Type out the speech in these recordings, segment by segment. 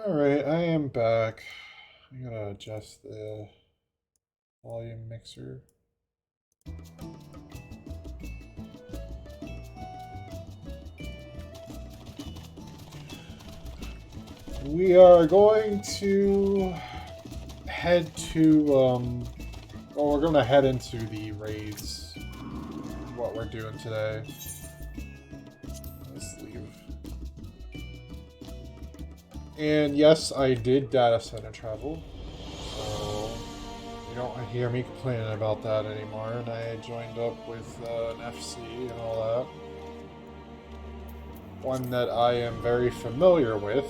Alright, I am back. I gotta adjust the volume mixer. We are going to head to, well, we're gonna head into the raids. What we're doing today. Let's leave. And yes, I did data center travel. So you don't hear me complaining about that anymore. And I joined up with an FC and all that. One that I am very familiar with.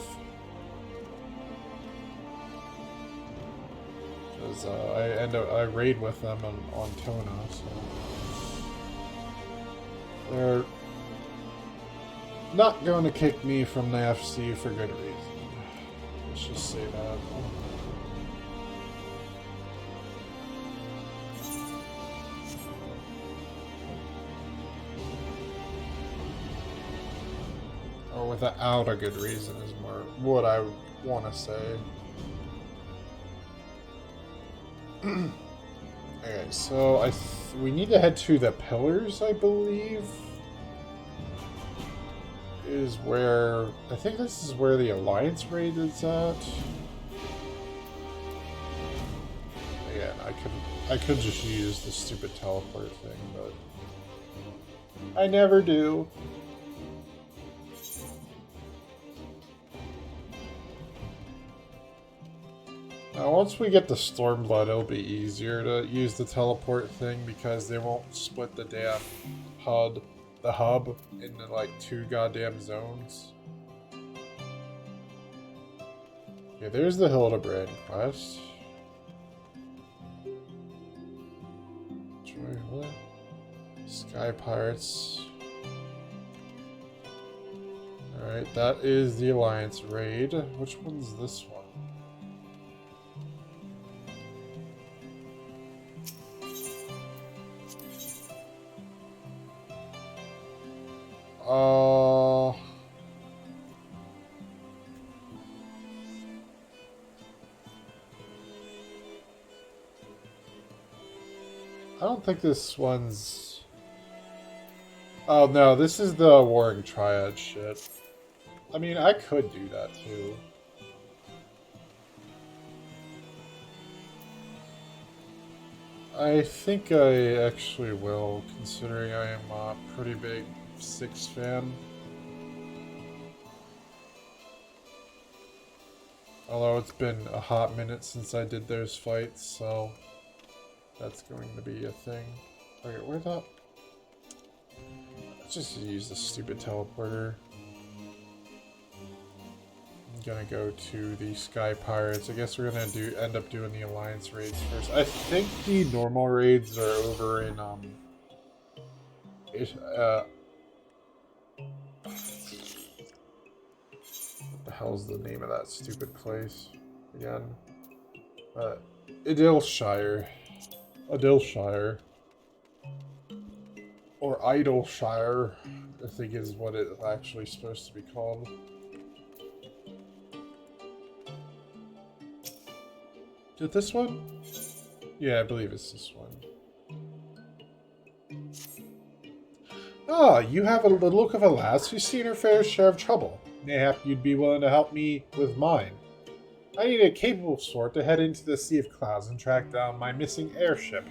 Because I raid with them on Tona, so they're not going to kick me from the FC for good reason. Let's just say that. Or without a good reason is more what I want to say. Okay, so we need to head to the pillars, I believe. Is where I think this is where the Alliance raid is at. Again, I could just use the stupid teleport thing, but I never do. Now, once we get the Stormblood, it'll be easier to use the teleport thing because they won't split the damn the hub into like 2 goddamn zones. Okay, there's the Hildebrand quest. What? Sky Pirates. Alright, that is the Alliance raid. Which one's this one? I don't think this one's... Oh no, this is the Warring Triad shit. I mean, I could do that too. I think I actually will, considering I am a pretty big 6 fan. Although it's been a hot minute since I did those fights, so that's going to be a thing. Okay, where the... Let's just use the stupid teleporter. I'm gonna go to the Sky Pirates. I guess we're gonna end up doing the Alliance raids first. I think the normal raids are over in what the hell's the name of that stupid place again? Idylshire. Or Idleshire, I think is what it's actually supposed to be called. Is it this one? Yeah, I believe it's this one. Ah, you have the look of a lass who's seen her fair share of trouble. Mayhap you'd be willing to help me with mine. I need a capable sort to head into the Sea of Clouds and track down my missing airship.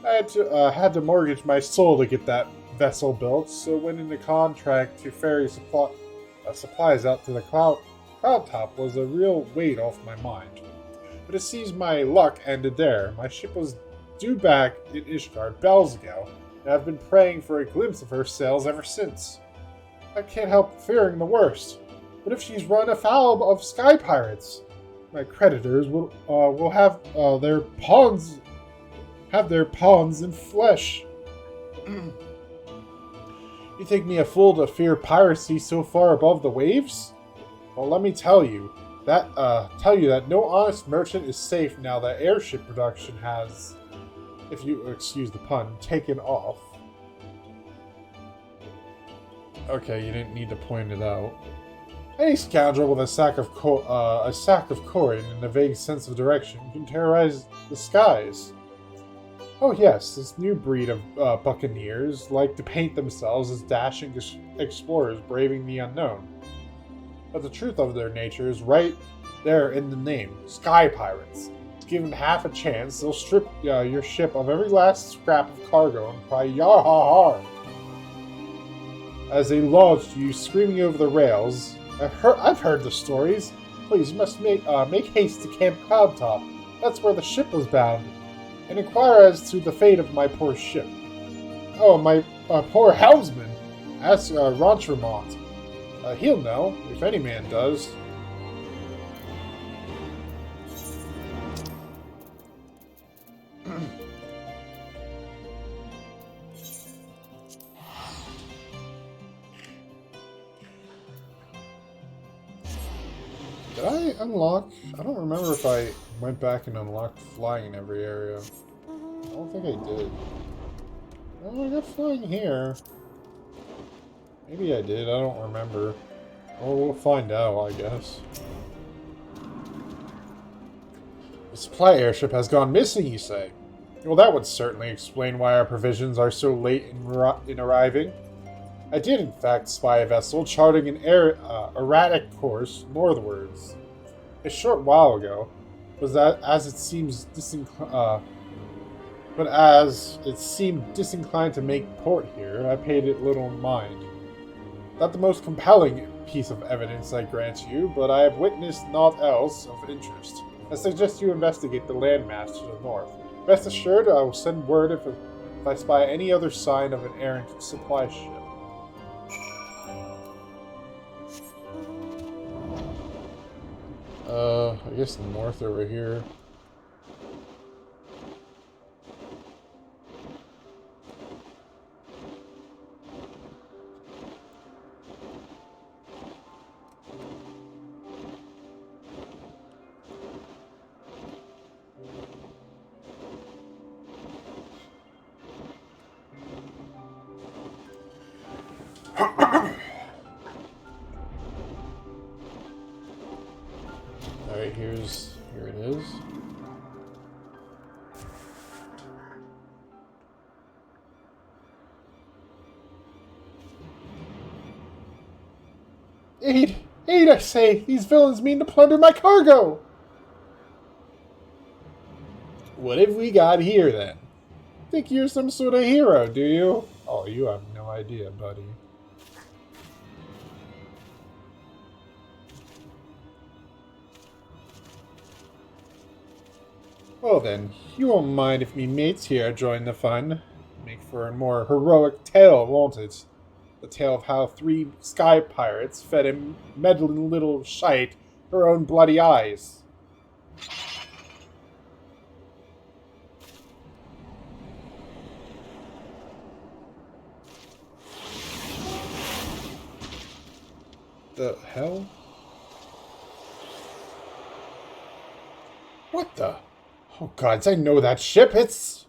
I had to mortgage my soul to get that vessel built, so winning the contract to ferry supplies out to the cloud top was a real weight off my mind. But it seems my luck ended there. My ship was due back in Ishgard bells ago, and I've been praying for a glimpse of her sails ever since. I can't help fearing the worst. What if she's run afoul of sky pirates? My creditors will have their pawns in flesh. You think me a fool to fear piracy so far above the waves? Well, let me tell you that no honest merchant is safe now that airship production has, if you excuse the pun, taken off. Okay, you didn't need to point it out. Any scoundrel with a sack of coin and a vague sense of direction can terrorize the skies. Oh yes, this new breed of buccaneers like to paint themselves as dashing explorers braving the unknown. But the truth of their nature is right there in the name, sky pirates. Given half a chance, they'll strip your ship of every last scrap of cargo and cry "Yar ha ha!" as they launch you screaming over the rails. I've heard the stories. Please, you must make haste to Camp Cloudtop. That's where the ship was bound, and inquire as to the fate of my poor ship. Oh, my poor helmsman. Ask Rontremont. He'll know, if any man does. Did I unlock? I don't remember if I went back and unlocked flying in every area. I don't think I did. Oh, I got flying here. Maybe I did, I don't remember. Well, we'll find out, I guess. The supply airship has gone missing, you say? Well, that would certainly explain why our provisions are so late in arriving. I did, in fact, spy a vessel charting an erratic course northwards. A short while ago, but as it seemed disinclined to make port here, I paid it little mind. Not the most compelling piece of evidence, I grant you, but I have witnessed naught else of interest. I suggest you investigate the landmass to the north. Rest assured, I will send word if I spy any other sign of an errant supply ship. I guess north over here. Alright, here it is. Aid! Aid, I say! These villains mean to plunder my cargo! What have we got here, then? Think you're some sort of hero, do you? Oh, you have no idea, buddy. Well then, you won't mind if me mates here join the fun. Make for a more heroic tale, won't it? The tale of how 3 sky pirates fed a meddling little shite her own bloody eyes. The hell? What the? Oh gods, I know that ship. It's...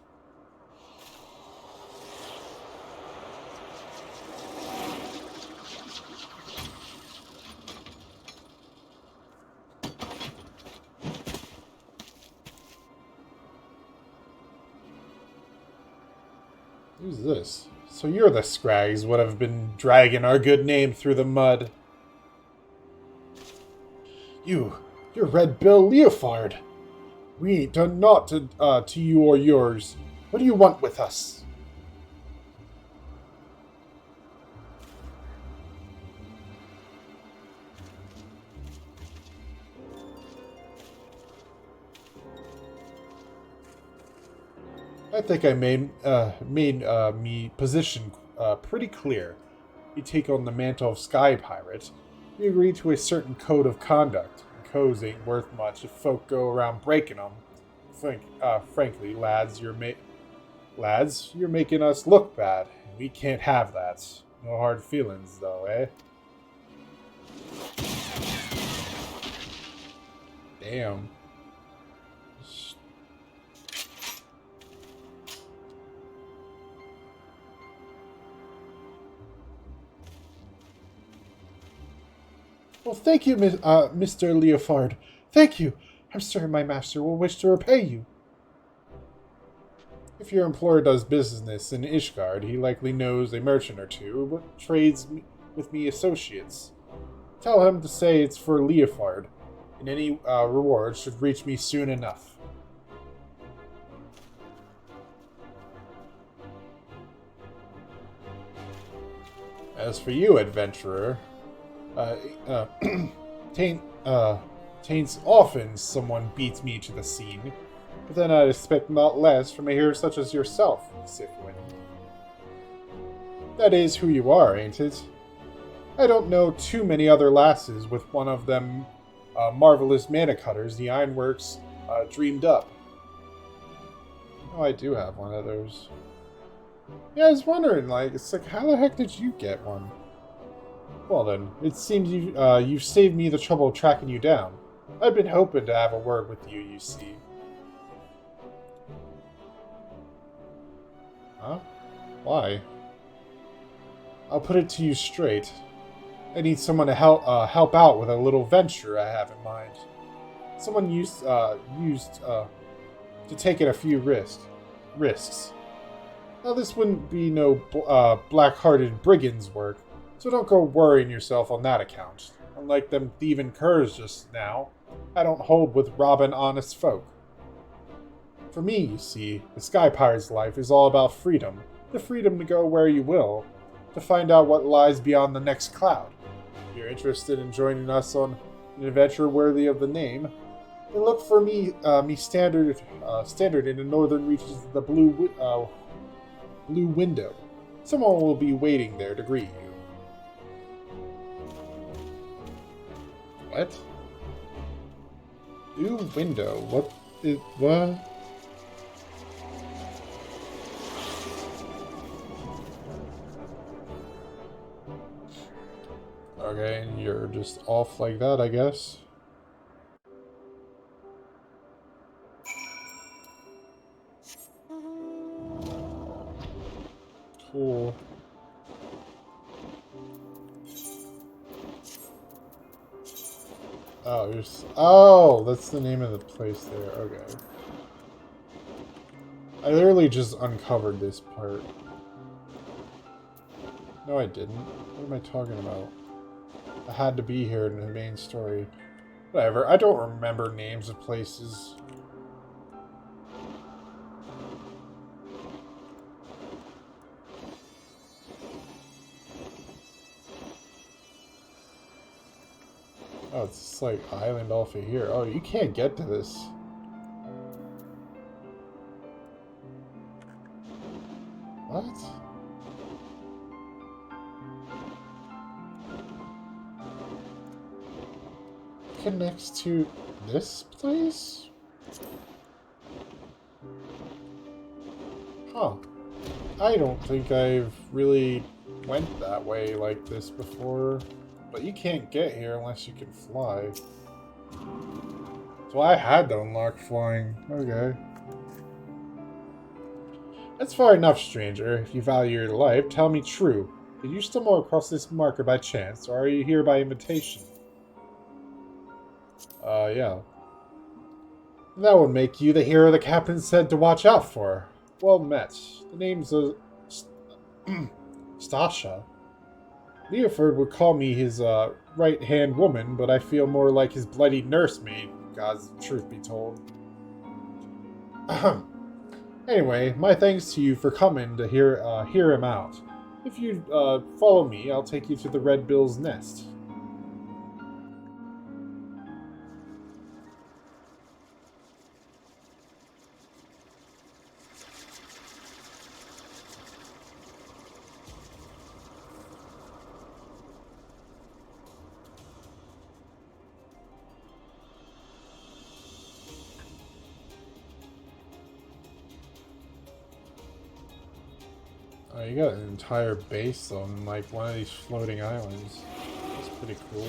Who's this? So you're the Scrags would have been dragging our good name through the mud. You're Red Bill Leofard. We ain't done naught to you or yours. What do you want with us? I think I made me position pretty clear. You take on the mantle of Sky Pirate. You agree to a certain code of conduct. Codes ain't worth much if folk go around breaking them. Frankly, lads, you're making us look bad. We can't have that. No hard feelings, though, eh? Damn. Well, thank you, Mr. Leofard. Thank you. I'm certain my master will wish to repay you. If your employer does business in Ishgard, he likely knows a merchant or two who trades with me associates. Tell him to say it's for Leofard, and any reward should reach me soon enough. As for you, adventurer, taints often someone beats me to the scene, but then I'd expect not less from a hero such as yourself, Syphuin. That is who you are, ain't it? I don't know too many other lasses with one of them marvelous mana cutters the Ironworks dreamed up. Oh, I do have one of those. Yeah, I was wondering, it's like, how the heck did you get one? Well then, it seems you've saved me the trouble of tracking you down. I've been hoping to have a word with you, you see. Huh? Why? I'll put it to you straight. I need someone to help out with a little venture I have in mind. Someone used to take a few risks. Now, this wouldn't be no black-hearted brigand's work, so don't go worrying yourself on that account. Unlike them thieving curs just now, I don't hold with robbing honest folk. For me, you see, the Sky Pirate's life is all about freedom. The freedom to go where you will, to find out what lies beyond the next cloud. If you're interested in joining us on an adventure worthy of the name, then look for me standard in the northern reaches of the Blue Window. Someone will be waiting there to greet you. What? Blue Window? What? Okay, and you're just off like that, I guess. Cool. Oh, that's the name of the place there. Okay. I literally just uncovered this part. No, I didn't. What am I talking about? I had to be here in the main story. Whatever, I don't remember names of places. Oh, it's this, like, island off of here. Oh, you can't get to this. What? Connects to this place? Huh. I don't think I've really went that way like this before. But you can't get here unless you can fly. So I had to unlock flying. Okay. That's far enough, stranger. If you value your life, tell me true. Did you stumble across this marker by chance, or are you here by invitation? Yeah. That would make you the hero the captain said to watch out for. Well met. The name's Stasha. Leofard would call me his right-hand woman, but I feel more like his bloody nursemaid, God's truth be told. Anyway, my thanks to you for coming to hear him out. If you follow me, I'll take you to the Red Bill's nest. Oh, you got an entire base on, like, one of these floating islands. That's pretty cool.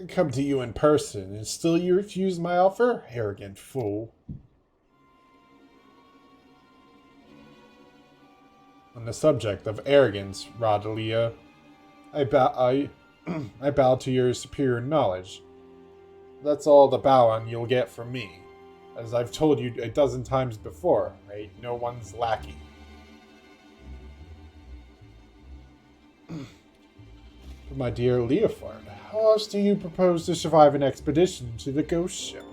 come to you in person, and still you refuse my offer? Arrogant fool. On the subject of arrogance, Rodalia, I bow to your superior knowledge. That's all the bowing you'll get from me. As I've told you a dozen times before, right? No one's lackey. But my dear Leofard, how else do you propose to survive an expedition to the ghost ship?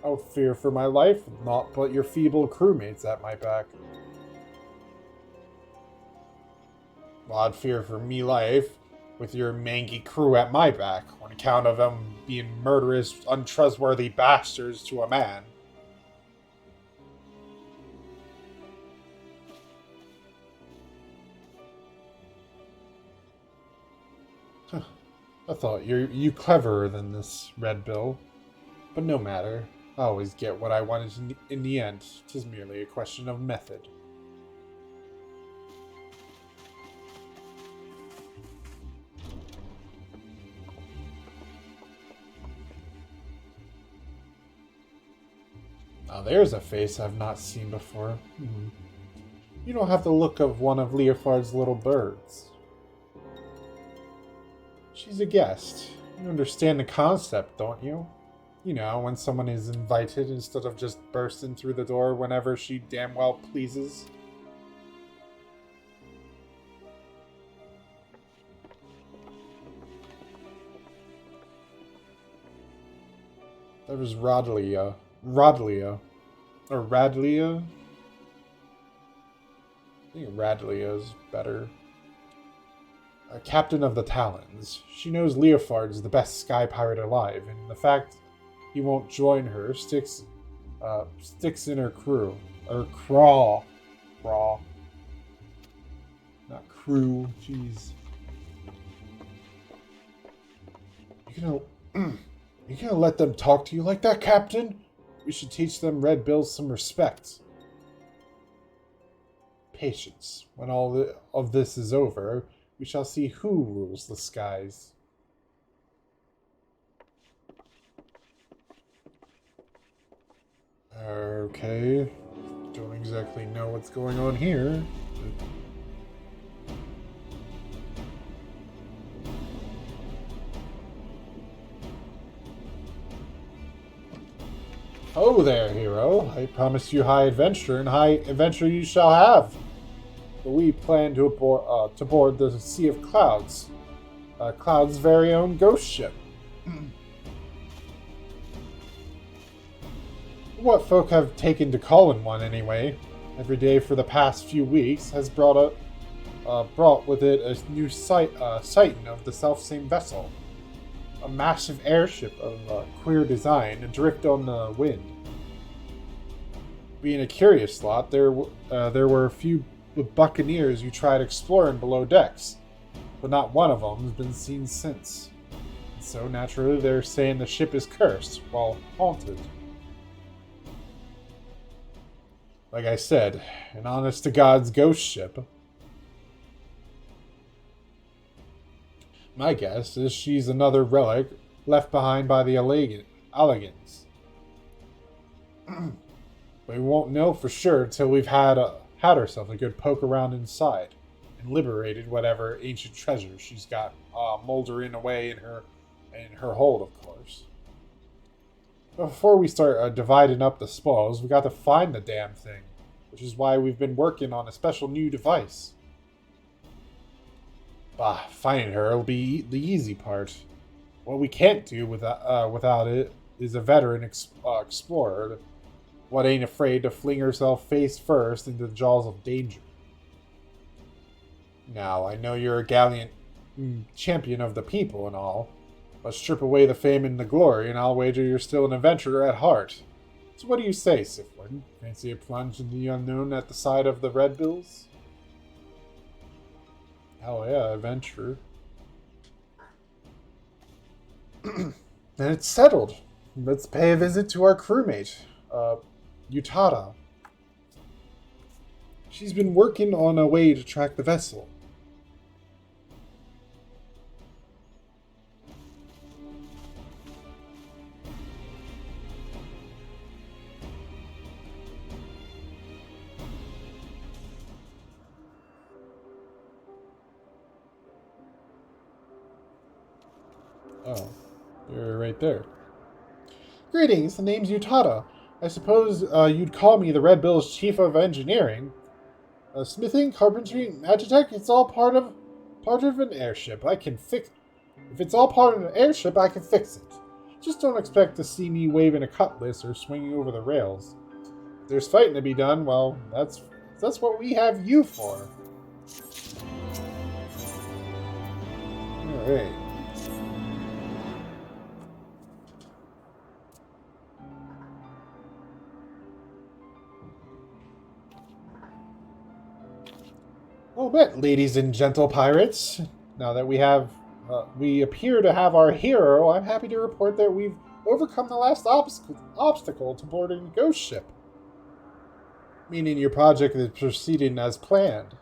I would fear for my life with naught but your feeble crewmates at my back. Well, I'd fear for me life with your mangy crew at my back, on account of them being murderous, untrustworthy bastards to a man. I thought you cleverer than this, Red Bill. But no matter. I always get what I wanted in the end. 'Tis merely a question of method. Now there's a face I've not seen before. You don't have the look of one of Leofard's little birds. She's a guest. You understand the concept, don't you? You know, when someone is invited instead of just bursting through the door whenever she damn well pleases. There was Radlia. Or Radlia? I think Radlia is better. A captain of the Talons. She knows Leofard's the best sky pirate alive, and the fact he won't join her sticks in her crew. Or craw. Not crew, jeez. You gonna let them talk to you like that, Captain? We should teach them Red Bills some respect. Patience. When all of this is over, we shall see who rules the skies. Okay. Don't exactly know what's going on here. Oh there, hero. I promised you high adventure, and high adventure you shall have. But we plan to board the Sea of Clouds. Cloud's very own ghost ship. What folk have taken to calling one, anyway. Every day for the past few weeks has brought with it a new sighting of the self-same vessel. A massive airship of queer design adrift on the wind. Being a curious lot, there were a few buccaneers who tried exploring below decks, but not one of them has been seen since. And so naturally, they're saying the ship is cursed, while haunted. Like I said, an honest-to-God's ghost ship. My guess is she's another relic left behind by the Allegans. We won't know for sure until we've had ourselves a good poke around inside and liberated whatever ancient treasure she's got moldering away in her hold, of course. But before we start dividing up the spoils, we got to find the damn thing, which is why we've been working on a special new device. Bah, finding her will be the easy part. What we can't do without it is a veteran explorer. What ain't afraid to fling herself face first into the jaws of danger. Now, I know you're a gallant champion of the people and all, but strip away the fame and the glory, and I'll wager you're still an adventurer at heart. So what do you say, Syphuin? Fancy a plunge in the unknown at the side of the Red Bills? Hell yeah, adventure. Then it's settled. Let's pay a visit to our crewmate, Utada. She's been working on a way to track the vessel. Oh, you're right there. Greetings, the name's Utada. I suppose you'd call me the Red Bill's Chief of Engineering. Smithing, carpentry, magitech, it's all part of an airship. I can fix. If it's all part of an airship, I can fix it. Just don't expect to see me waving a cutlass or swinging over the rails. If there's fighting to be done, well, that's what we have you for. All right. Well met, ladies and gentle pirates. Now that we appear to have our hero, I'm happy to report that we've overcome the last obstacle to boarding the ghost ship. Meaning your project is proceeding as planned.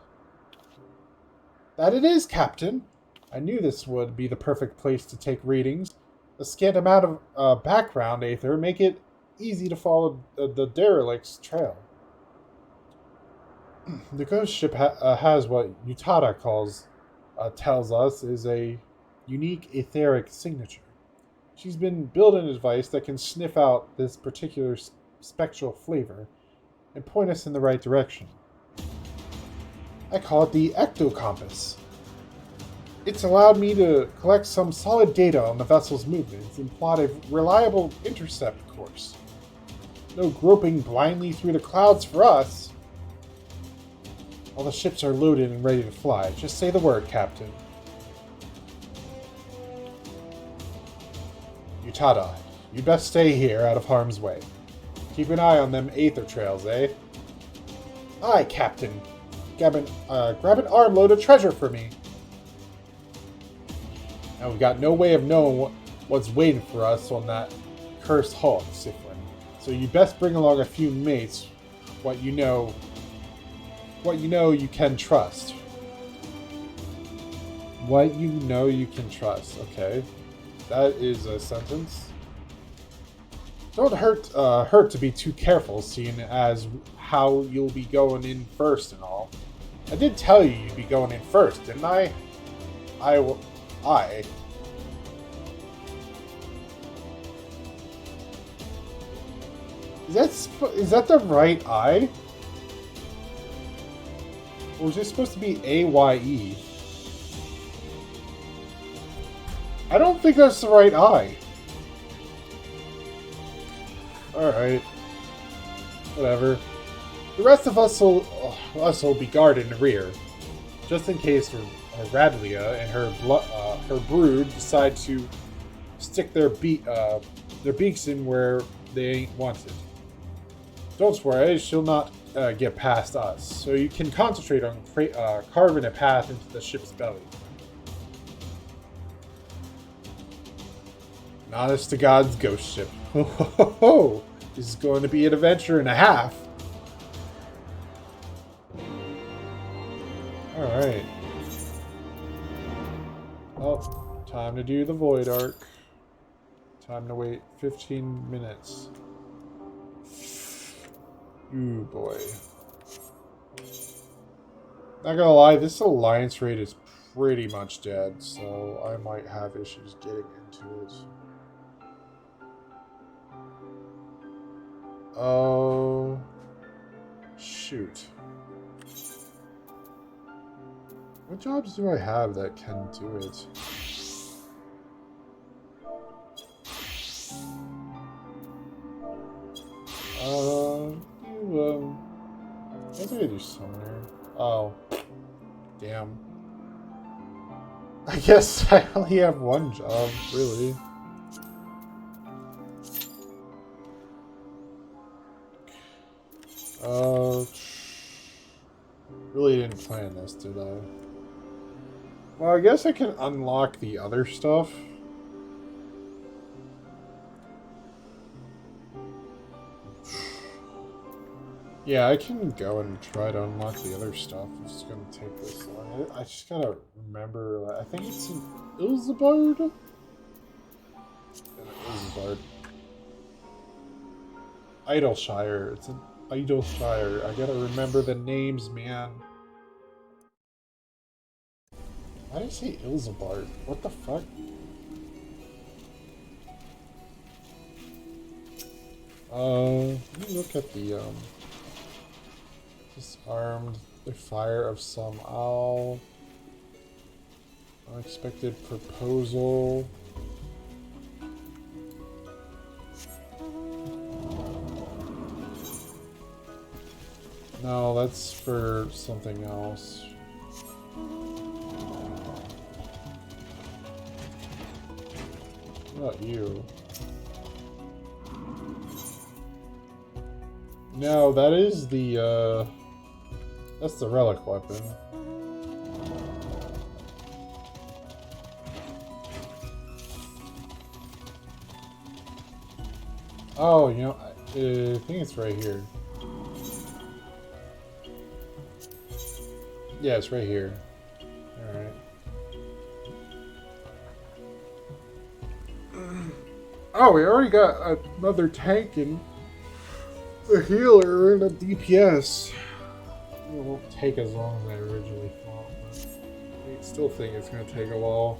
That it is, Captain. I knew this would be the perfect place to take readings. The scant amount of background aether make it easy to follow the derelict's trail. The ghost ship has what Utada tells us is a unique etheric signature. She's been building a device that can sniff out this particular spectral flavor and point us in the right direction. I call it the ectocompass. It's allowed me to collect some solid data on the vessel's movements and plot a reliable intercept course. No groping blindly through the clouds for us. All the ships are loaded and ready to fly. Just say the word, Captain. Utada, you best stay here out of harm's way. Keep an eye on them aether trails, eh? Aye, Captain. Grab an armload of treasure for me. Now we've got no way of knowing what's waiting for us on that cursed hulk, Syphuin. So you best bring along a few mates, what you know you can trust. What you know you can trust. Okay. That is a sentence. Don't hurt to be too careful, seeing as how you'll be going in first and all. I did tell you you'd be going in first, didn't I? I. Is that the right I? Or is it supposed to be A-Y-E? I don't think that's the right I. Alright. Whatever. The rest of us will be guarded in the rear. Just in case Radlia and her brood decide to stick their beaks in where they ain't wanted. Don't worry, she'll not get past us, so you can concentrate on carving a path into the ship's belly. An honest to God's ghost ship. Ho ho ho ho! This is going to be an adventure and a half. Alright. Oh, time to do the Void Arc. Time to wait 15 minutes. Ooh boy. Not gonna lie, this alliance raid is pretty much dead, so I might have issues getting into it. Oh, shoot. What jobs do I have that can do it? I think I do summoner. Oh, damn. I guess I only have one job, really. Really didn't plan this, did I? Well, I guess I can unlock the other stuff. Yeah, I can go and try to unlock the other stuff. It's just gonna take this long. I just gotta remember. I think it's in Ilzabard. Ilzabard. Idleshire. It's an Idleshire. I gotta remember the names, man. Why did I say Ilzabard? What the fuck? Let me look at the, disarmed the fire of some owl. Unexpected proposal. No, that's for something else. What about you? No, that is the, that's the relic weapon. Oh, you know, I think it's right here. Yeah, it's right here. Alright. Oh, we already got another tank and a healer and a DPS. It won't take as long as I originally thought, but I still think it's going to take a while.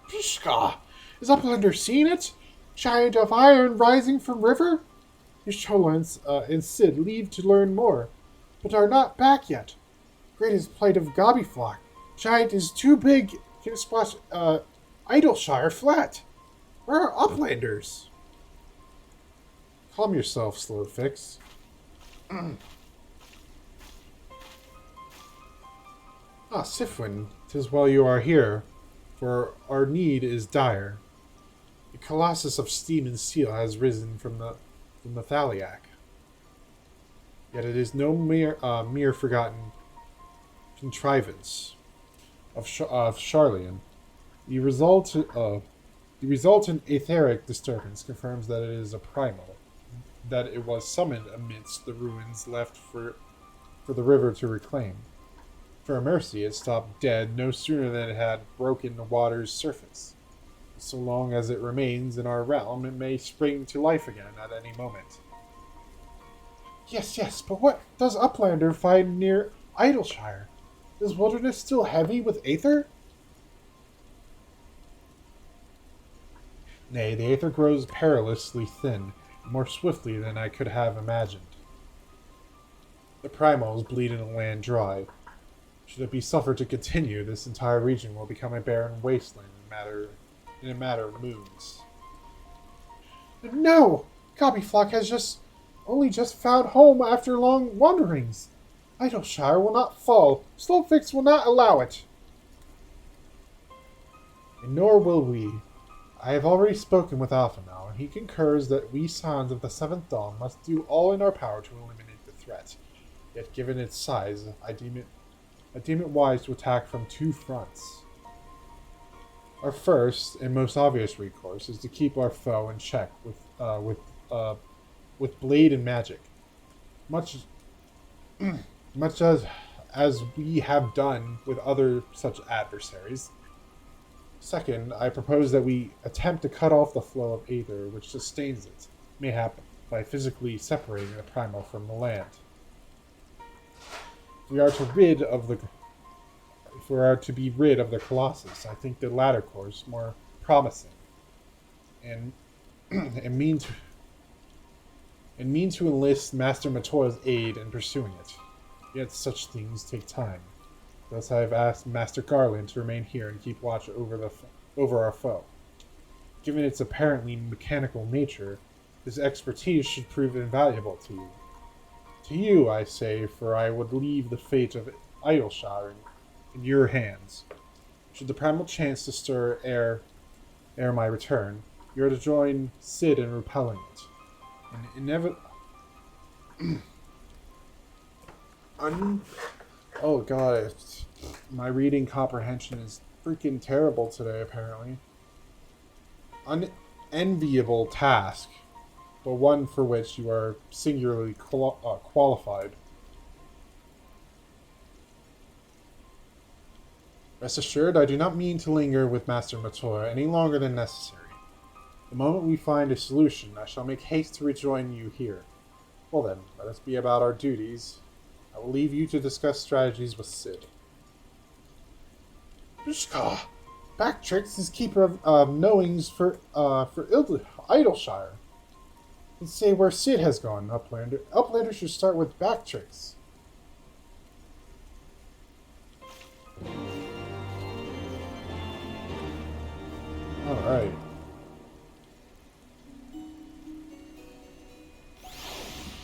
Pishka! Is Uplander seen it? Giant of iron rising from river? Yashola and Sid leave to learn more, but are not back yet. Greatest plight of Gobbyflock. Giant is too big. Can splash Idleshire flat. Where are Uplanders? Calm yourself, Slowfix. Syphuin, 'tis well you are here, for our need is dire. The colossus of steam and steel has risen from the Thaliac. Yet it is no mere forgotten contrivance of Charlian. The resultant etheric disturbance confirms that it is a primal, that it was summoned amidst the ruins left for the river to reclaim. For a mercy, it stopped dead no sooner than it had broken the water's surface. So long as it remains in our realm, it may spring to life again at any moment. Yes, but what does Uplander find near Idleshire? Is wilderness still heavy with aether? Nay, the aether grows perilously thin, more swiftly than I could have imagined. The primals bleed in a land dry. Should it be suffered to continue, this entire region will become a barren wasteland in a matter of moons. No! Gobbyflock has only just found home after long wanderings. Idleshire will not fall. Slowfix will not allow it. And nor will we. I have already spoken with Alphanal, and he concurs that we Sons of the Seventh Dawn must do all in our power to eliminate the threat. Yet given its size, I deem it wise to attack from two fronts. Our first and most obvious recourse is to keep our foe in check with blade and magic, much as we have done with other such adversaries. Second, I propose that we attempt to cut off the flow of aether which sustains it, mayhap by physically separating the primal from the land. If we are to be rid of the Colossus, I think the latter course more promising, and mean to enlist Master Matoya's aid in pursuing it. Yet such things take time. Thus I have asked Master Garland to remain here and keep watch over our foe. Given its apparently mechanical nature, his expertise should prove invaluable to you. To you, I say, for I would leave the fate of Idleshire in your hands. Should the primal chance to stir ere my return, you are to join Sid in repelling it. Oh god, my reading comprehension is freaking terrible today, apparently. Unenviable task, but one for which you are singularly qualified. Rest assured, I do not mean to linger with Master Matoya any longer than necessary. The moment we find a solution, I shall make haste to rejoin you here. Well then, let us be about our duties. I will leave you to discuss strategies with Sid. Pishka! Backtricks is keeper of knowings for Idleshire. Let's say where Sid has gone, Uplander. Uplander should start with Backtricks. Alright.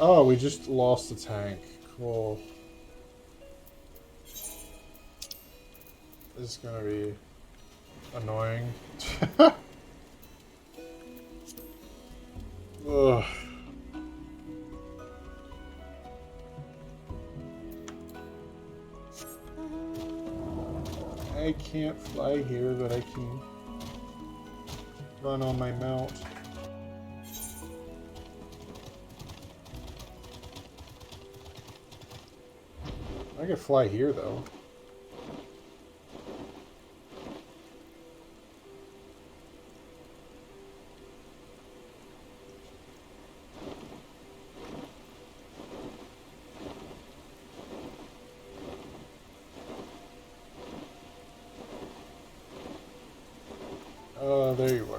Oh, we just lost the tank. Cool. This is gonna be annoying. Ugh. I can't fly here, but I can run on my mount. I can fly here, though. There you were.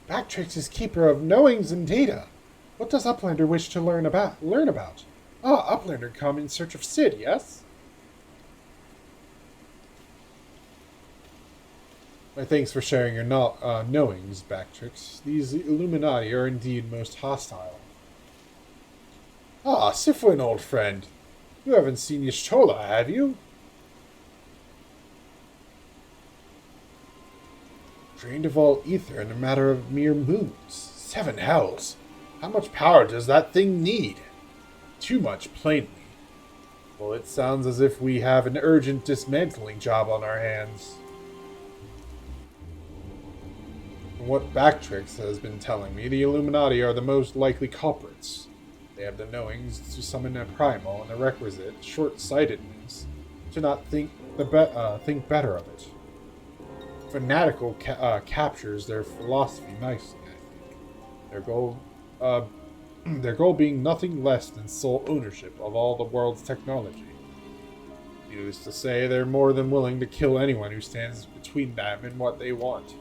Backtricks is keeper of knowings and data. What does Uplander wish to learn about? Ah, Uplander come in search of Sid, yes? My thanks for sharing your knowings, Backtricks. These Illuminati are indeed most hostile. Ah, Syphuin, old friend. You haven't seen Y'shtola, have you? Drained of all ether in a matter of mere moons. 7 hells. How much power does that thing need? Too much, plainly. Well, it sounds as if we have an urgent dismantling job on our hands. From what Backtricks has been telling me, the Illuminati are the most likely culprits. They have the knowings to summon a primal and the requisite short-sightedness to not think better of it. Fanatical captures their philosophy nicely, I think. Their goal being nothing less than sole ownership of all the world's technology. Needless to say, they're more than willing to kill anyone who stands between them and what they want.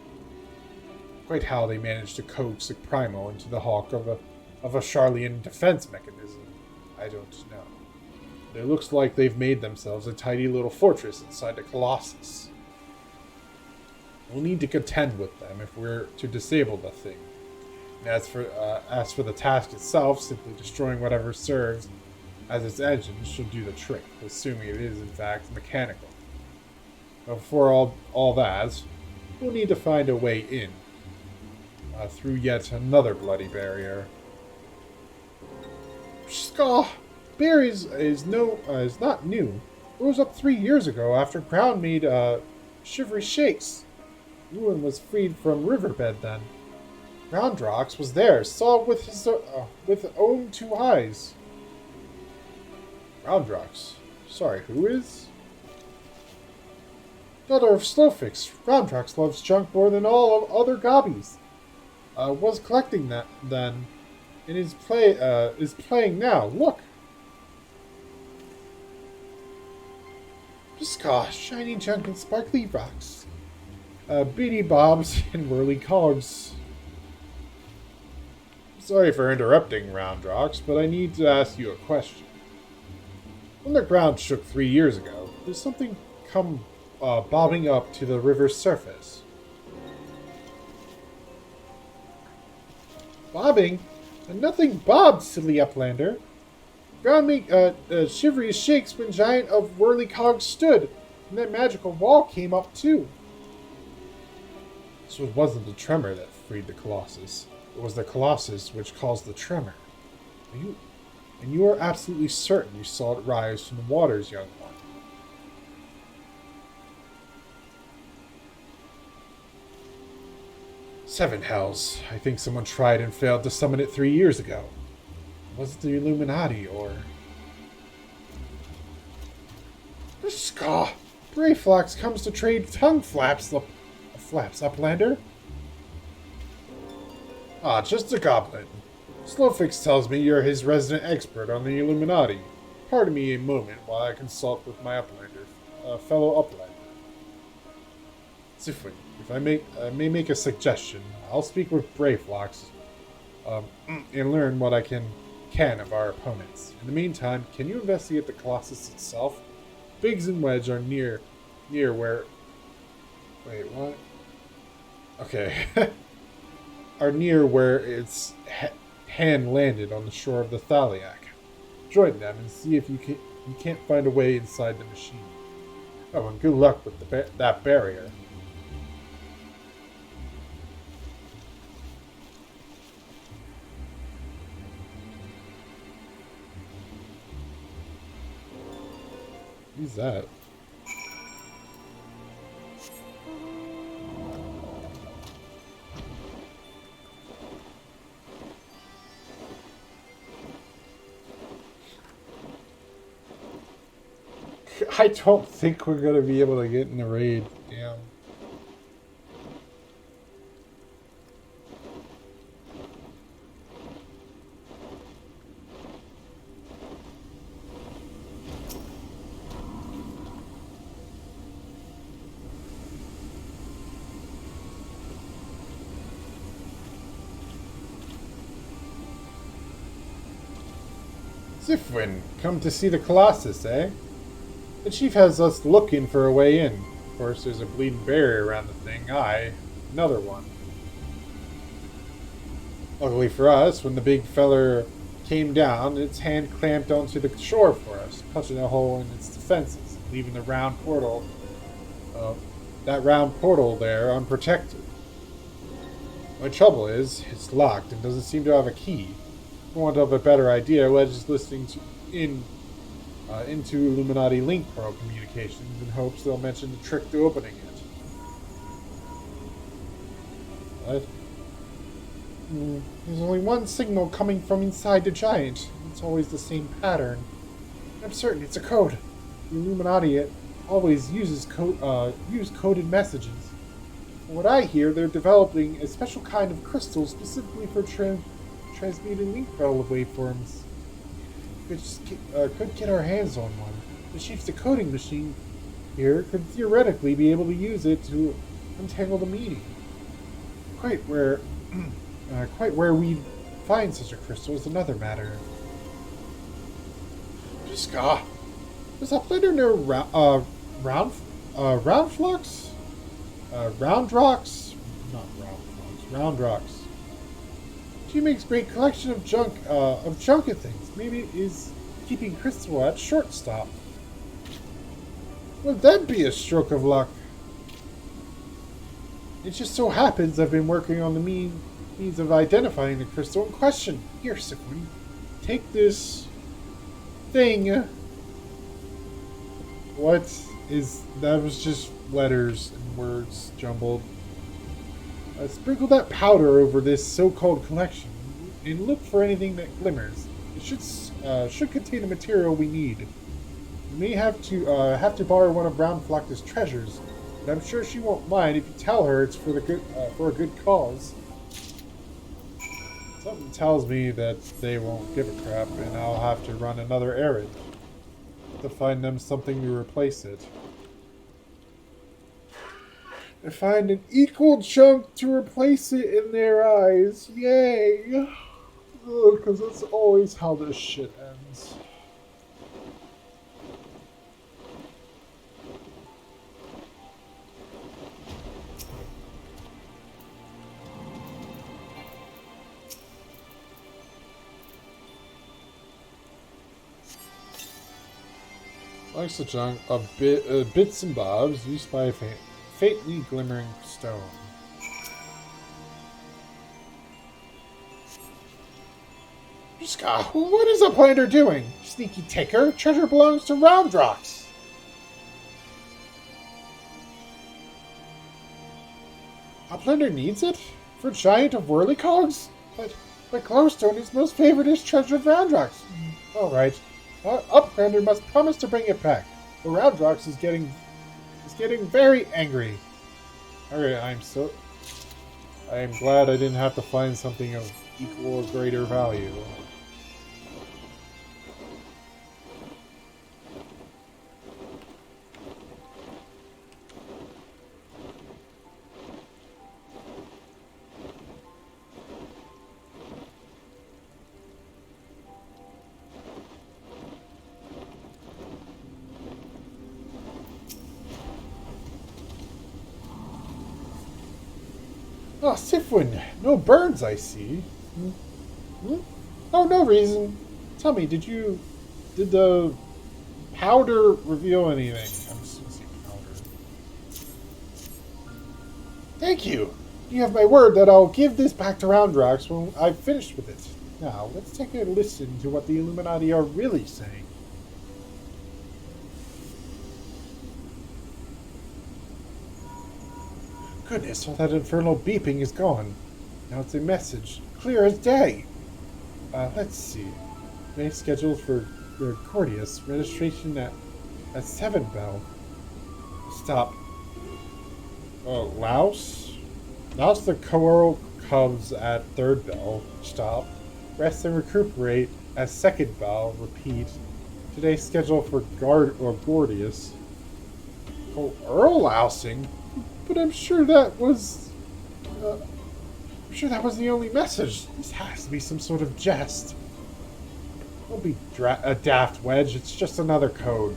Quite how they manage to coax a primal into the hawk of a Charlian defense mechanism, I don't know. But it looks like they've made themselves a tidy little fortress inside the Colossus. We'll need to contend with them if we're to disable the thing. And as for the task itself, simply destroying whatever serves as its engine should do the trick, assuming it is in fact mechanical. But before all that, we'll need to find a way in, through yet another bloody barrier. Skaw! Barrier is not new. It rose up 3 years ago after Ground made shivery shakes. Ruin was freed from riverbed then. Groundrox was there, saw with his own 2 eyes. Groundrox? Sorry, who is? Daughter of Slowfix. Groundrox loves junk more than all of other gobbies. Was collecting that then. And is playing now. Look! Skaw, shiny junk and sparkly rocks. Beady bobs and whirly cogs. Sorry for interrupting, Roundrox, but I need to ask you a question. When the ground shook 3 years ago, did something come bobbing up to the river's surface? Bobbing? And nothing bobbed, silly Uplander. Ground made shivery shakes when giant of whirly cogs stood, and that magical wall came up too. So it wasn't the tremor that freed the Colossus. It was the Colossus which caused the tremor. And you are absolutely certain you saw it rise from the waters, young one. Seven hells. I think someone tried and failed to summon it 3 years ago. Was it the Illuminati, or... Skaw! Brayflax comes to trade tongue flaps Uplander. Ah, just a goblin. Slowfix tells me you're his resident expert on the Illuminati. Pardon me a moment while I consult with my fellow uplander. Syphuin, if I may make a suggestion, I'll speak with Brayflox and learn what I can of our opponents. In the meantime, can you investigate the Colossus itself? Biggs and Wedge are near where... Wait, what? Okay. are near where its hand landed on the shore of the Thaliac. Join them and see if you can't find a way inside the machine. Oh, and good luck with that barrier. Who's that? I don't think we're gonna be able to get in the raid. Damn. Syphuin, come to see the Colossus, eh? The chief has us looking for a way in. Of course, there's a bleeding barrier around the thing. Another one. Luckily for us, when the big feller came down, its hand clamped onto the shore for us, punching a hole in its defenses, leaving the round portal, that round portal there unprotected. My trouble is, it's locked and doesn't seem to have a key. For want of a better idea, Wedge is listening into Illuminati Link Pro communications in hopes they'll mention the trick to opening it. What? There's only one signal coming from inside the giant. It's always the same pattern. I'm certain it's a code. The Illuminati always uses coded messages. From what I hear, they're developing a special kind of crystal specifically for transmuting Link Pro waveforms. Could get our hands on one. The chief's decoding machine here could theoretically be able to use it to untangle the meeting. Quite where we'd find such a crystal is another matter. Jiska, does that planet near Roundflux? Roundrocks? Not Roundflux. Roundrocks. She makes great collection of junket things. Maybe it is keeping Crystal at shortstop. Would that be a stroke of luck? It just so happens I've been working on the means of identifying the crystal in question. Here, Syphuin, take this thing. What is that? Was just letters and words jumbled. Sprinkle that powder over this so-called collection and look for anything that glimmers. It should contain the material we need. You may have to borrow one of Brownflock's treasures, but I'm sure she won't mind if you tell her it's for a good cause. Something tells me that they won't give a crap, and I'll have to run another errand to find them something to replace it. And find an equal chunk to replace it in their eyes. Yay! Because that's always how this shit ends. Likes the junk of bits and bobs used by a faintly glimmering stone. What is Uplander doing? Sneaky taker. Treasure belongs to Roundrocks. Uplander needs it? For Giant of Whirlycogs? But glowstone is most favoritist treasure of Roundrocks. Alright. Uplander must promise to bring it back. The Roundrocks is getting very angry. Alright, I am glad I didn't have to find something of equal or greater value. Oh, Syphuin, no burns, I see. Hmm? Oh, no reason. Tell me, did the powder reveal anything? I'm just gonna say powder. Thank you. You have my word that I'll give this back to Roundrox when I've finished with it. Now, let's take a listen to what the Illuminati are really saying. Goodness, all that infernal beeping is gone. Now it's a message, clear as day. Let's see. May scheduled for Cordius. Registration at 7 bell. Stop. Louse? Louse the coral cubs at 3rd bell. Stop. Rest and recuperate at 2nd bell. Repeat. Today's schedule for Gordius. Oh, Earl lousing? But I'm sure that was the only message. This has to be some sort of jest. Don't be a daft, Wedge. It's just another code.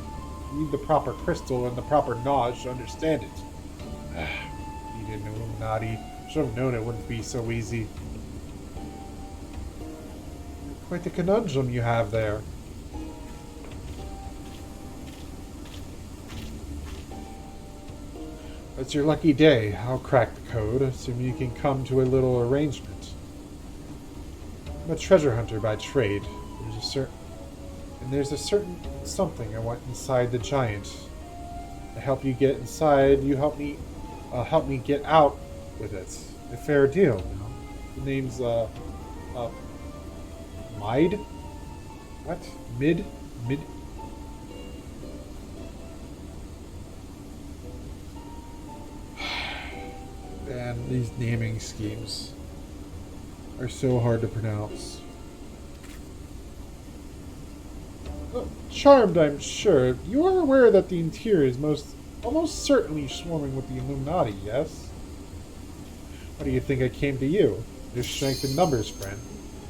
You need the proper crystal and the proper knowledge to understand it. Need an Illuminati. Should have known it wouldn't be so easy. Quite the conundrum you have there. It's your lucky day. I'll crack the code, assuming you can come to a little arrangement. I'm a treasure hunter by trade. There's a certain something I want inside the giant. To help you get inside, you help me get out with it. A fair deal, no? The name's Mide? What? Mid? And these naming schemes are so hard to pronounce. Charmed, I'm sure. You are aware that the interior is almost certainly swarming with the Illuminati, yes? What do you think I came to you? Your strength in numbers, friend.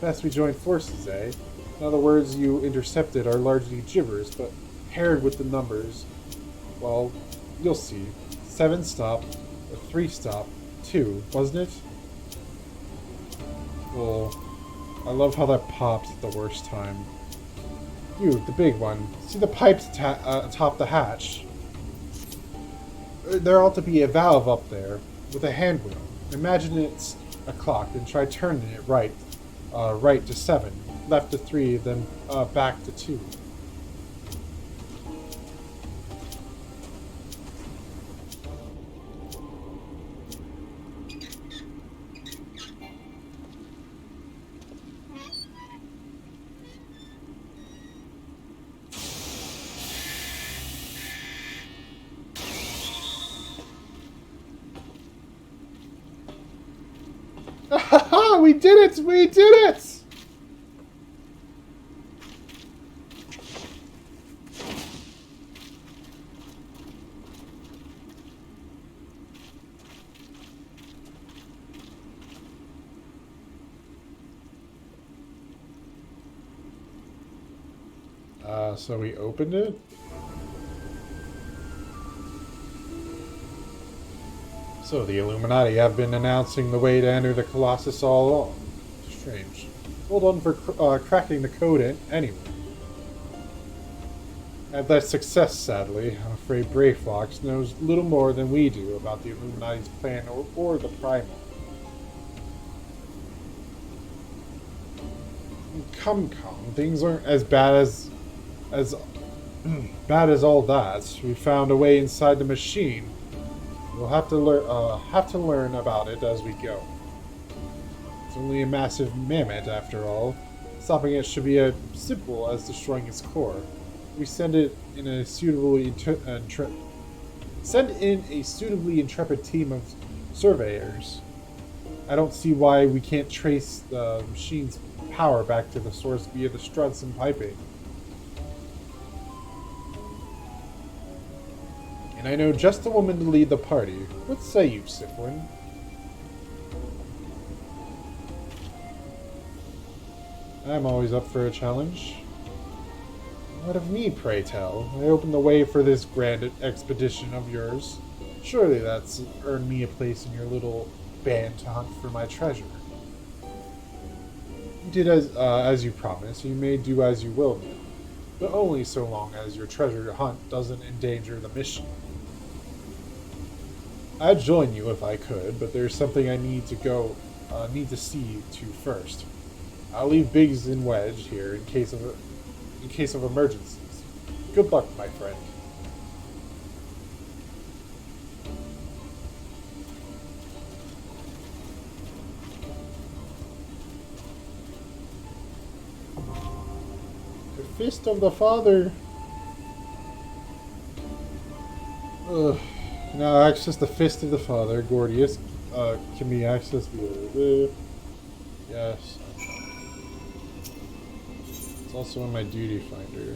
Best we join forces, eh? In other words, you intercepted are largely gibbers, but paired with the numbers, well, you'll see. 7 stop, a 3 stop, 2, wasn't it? Well, I love how that pops at the worst time. You, the big one. See the pipes atop the hatch? There ought to be a valve up there with a hand wheel. Imagine it's a clock and try turning it right to 7, left to 3, then back to 2. We did it! We did it! So we opened it? So the Illuminati have been announcing the way to enter the Colossus all along. Strange. Well done for cracking the code anyway. Had that success, sadly. I'm afraid Brayfox knows little more than we do about the Illuminati's plan or the Primal. Come, things aren't as bad as bad as all that. We found a way inside the machine. We'll have to learn about it as we go. It's only a massive mammoth, after all. Stopping it should be as simple as destroying its core. We send in a suitably intrepid team of surveyors. I don't see why we can't trace the machine's power back to the source via the struts and piping. And I know just the woman to lead the party. What say you, Syphuin? I'm always up for a challenge. What of me, pray tell? I opened the way for this grand expedition of yours. Surely that's earned me a place in your little band to hunt for my treasure. You did as you promised. You may do as you will now, but only so long as your treasure hunt doesn't endanger the mission. I'd join you if I could, but there's something I need to see to first. I'll leave Biggs and Wedge here in case of emergencies. Good luck, my friend. The Fist of the Father. Ugh. Now access the Fist of the Father. Gordius can be accessed via. Yes. It's also in my duty finder.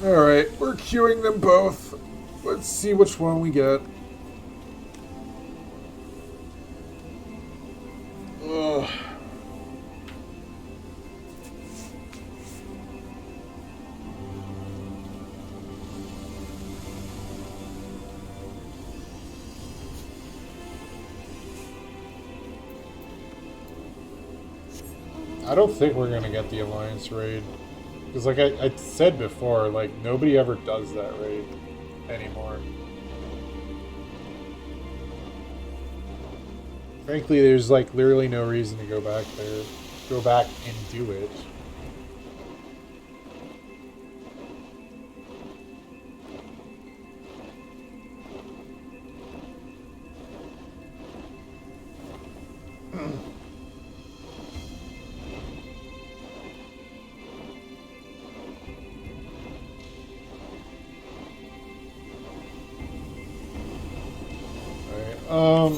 Alright, we're queuing them both. Let's see which one we get. Ugh. I don't think we're gonna get the Alliance raid. Because like I said before, like nobody ever does that raid anymore. Frankly, there's like literally no reason to go back there. Go back and do it.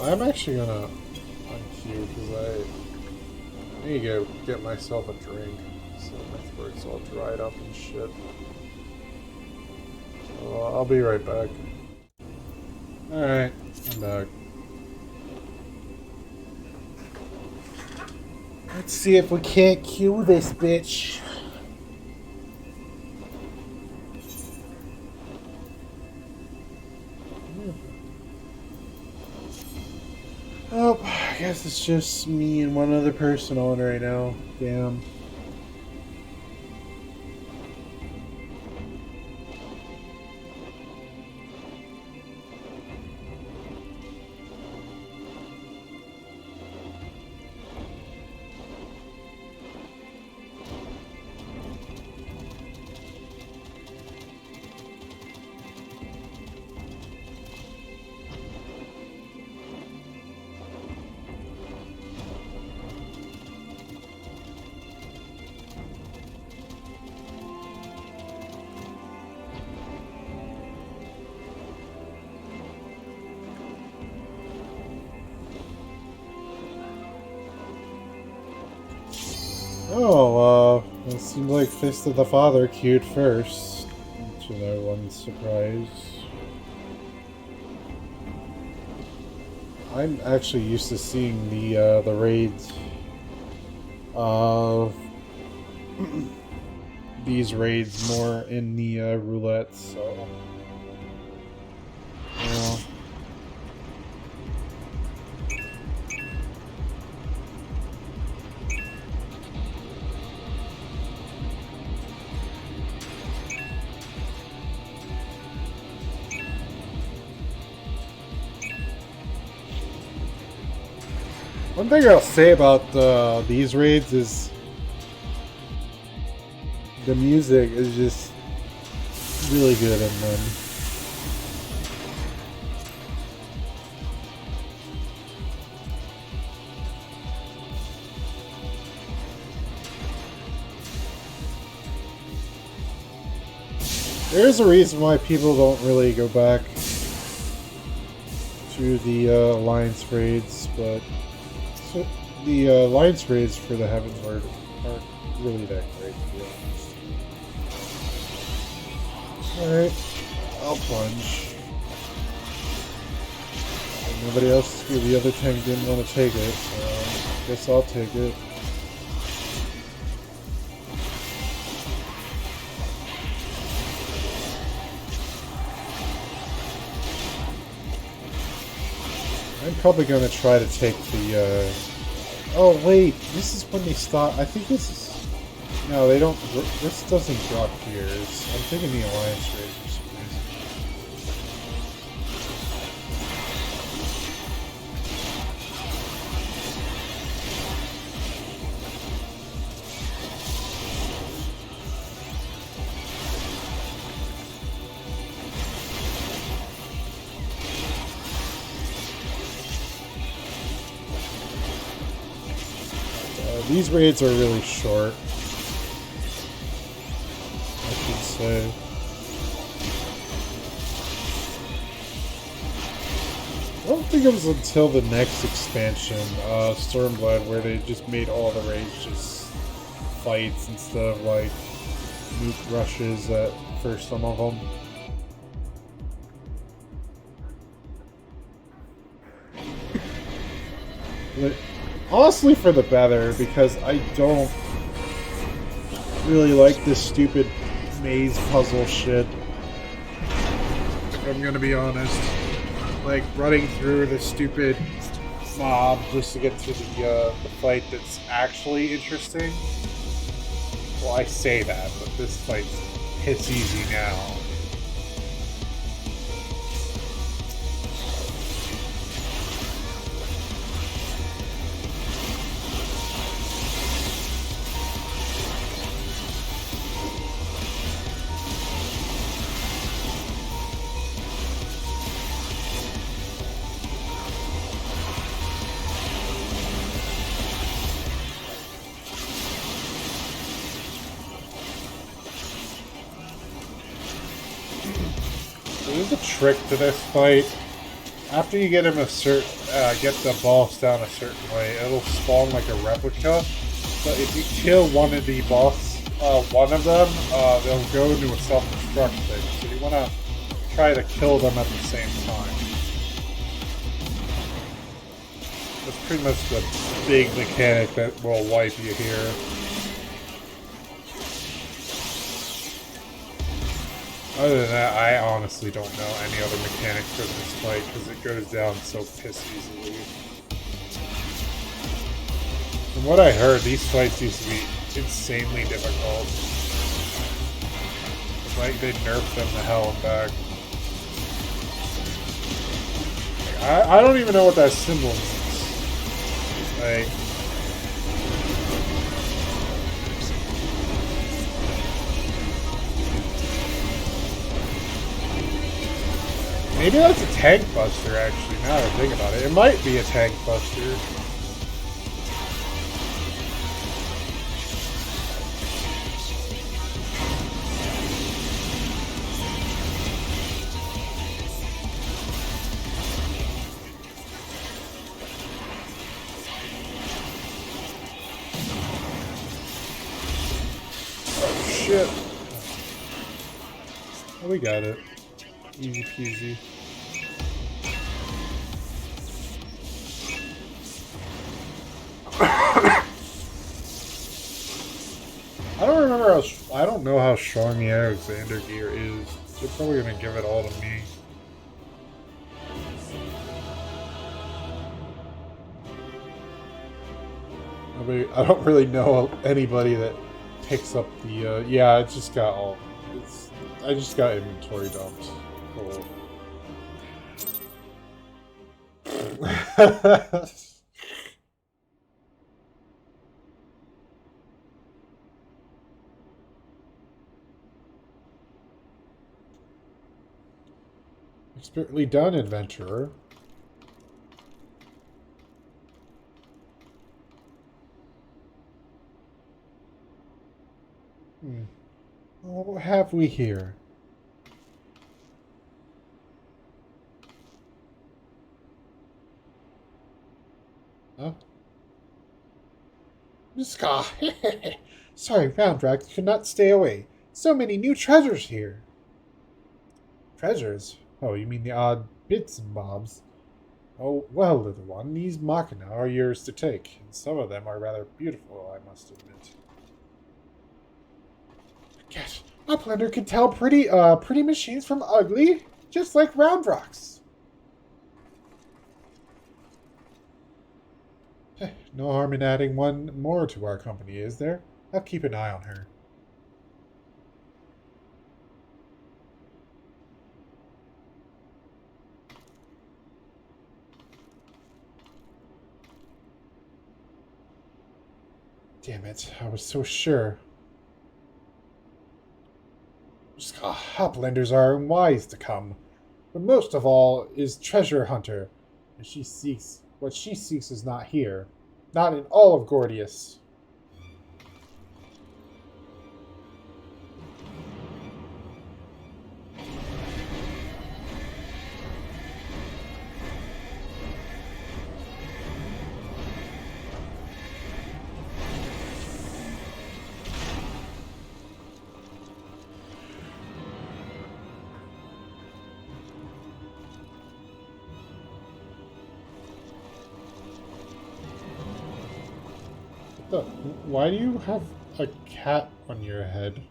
I'm actually gonna unqueue because I need to go get myself a drink. So my throat's all dried up and shit. So I'll be right back. Alright, I'm back. Let's see if we can't queue this bitch. Oh, I guess it's just me and one other person on right now. Damn. Oh, it seemed like Fist of the Father queued first, to no one's surprise. I'm actually used to seeing the raids of these raids more in the roulette, so yeah. One thing I'll say about these raids is the music is just really good in them. There's a reason why people don't really go back to the Alliance raids, but so the Alliance raids for the Heavensward aren't really that great, to be honest. Alright, I'll plunge. And nobody else, the other tank didn't want to take it, so I guess I'll take it. I'm probably going to try to take the, Oh, wait. This is when they stop. I think this is... No, they don't... This doesn't drop gears. I'm thinking the Alliance raid for some reason. These raids are really short, I should say. I don't think it was until the next expansion, Stormblood, where they just made all the raids just fights instead of like nuke rushes for some of them. But honestly, for the better, because I don't really like this stupid maze puzzle shit. If I'm gonna be honest. Like, running through the stupid mob just to get to the fight that's actually interesting. Well, I say that, but this fight's piss easy now. There's a trick to this fight. After you get him get the boss down a certain way, it'll spawn like a replica. But if you kill one of the boss, one of them, they'll go into a self-destruct thing. So you want to try to kill them at the same time. That's pretty much the big mechanic that will wipe you here. Other than that, I honestly don't know any other mechanics for this fight because it goes down so piss easily. From what I heard, these fights used to be insanely difficult. It's like they nerfed them to hell and back. Like, I don't even know what that symbol means. Like... Maybe that's a tank buster, actually, now that I think about it. It might be a tank buster. Oh, shit. Oh, we got it. Easy peasy. I don't know how strong the Alexander gear is. They're probably gonna give it all to me. I don't really know anybody that picks up the, yeah, I just got I just got inventory dumped. Cool. Expertly done, adventurer. Well, what have we here? Ska. Sorry, Roundrock could not stay away. So many new treasures here. Treasures? Oh, you mean the odd bits and bobs? Oh, well, little one, these machina are yours to take, and some of them are rather beautiful, I must admit. Gosh, Uplander can tell pretty machines from ugly, just like Roundrock's. No harm in adding one more to our company, is there? I'll keep an eye on her. Damn it, I was so sure. Uplanders are wise to come, but most of all is Treasure Hunter, and what she seeks is not here, not in all of Gordius. Why do you have a cat on your head?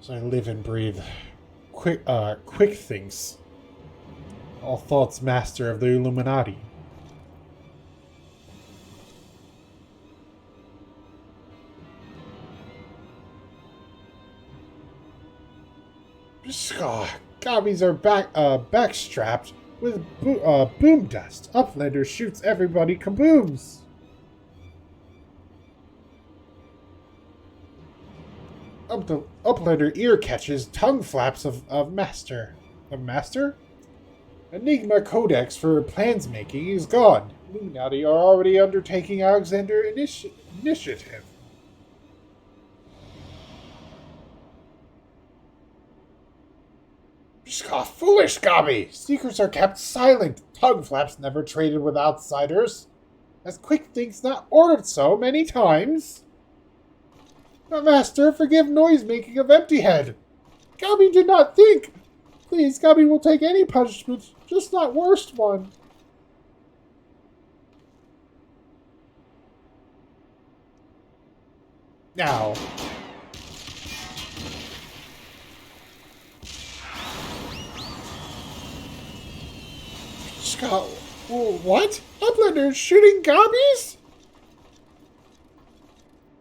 So I live and breathe. Quick thinks. All thoughts master of the Illuminati. Gobbies are backstrapped with boom dust. Uplander shoots everybody kabooms. Uplander ear catches tongue flaps of master. Of master? Enigma Codex for plans making is gone. Illuminati are already undertaking Alexander initiative. Foolish Gobby! Secrets are kept silent. Tongue flaps never traded with outsiders. As Quick thinks not ordered so many times. But Master, forgive noise-making of Empty Head. Gobby did not think. Please, Gobby will take any punishment, just not worst one. Now. What? Uplander shooting Gobbies?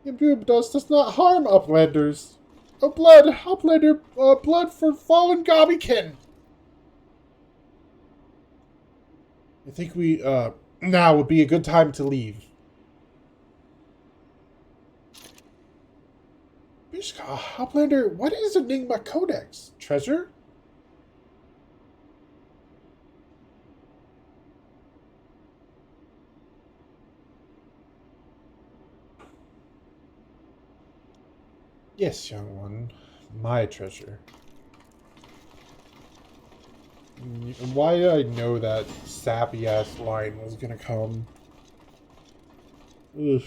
Boom dust does not harm Uplanders. Oh, blood! Uplander, blood for fallen Gobbykin! I think now would be a good time to leave. Uplander, what is Enigma Codex? Treasure? Yes, young one. My treasure. Why did I know that sappy-ass line was gonna come? Ugh.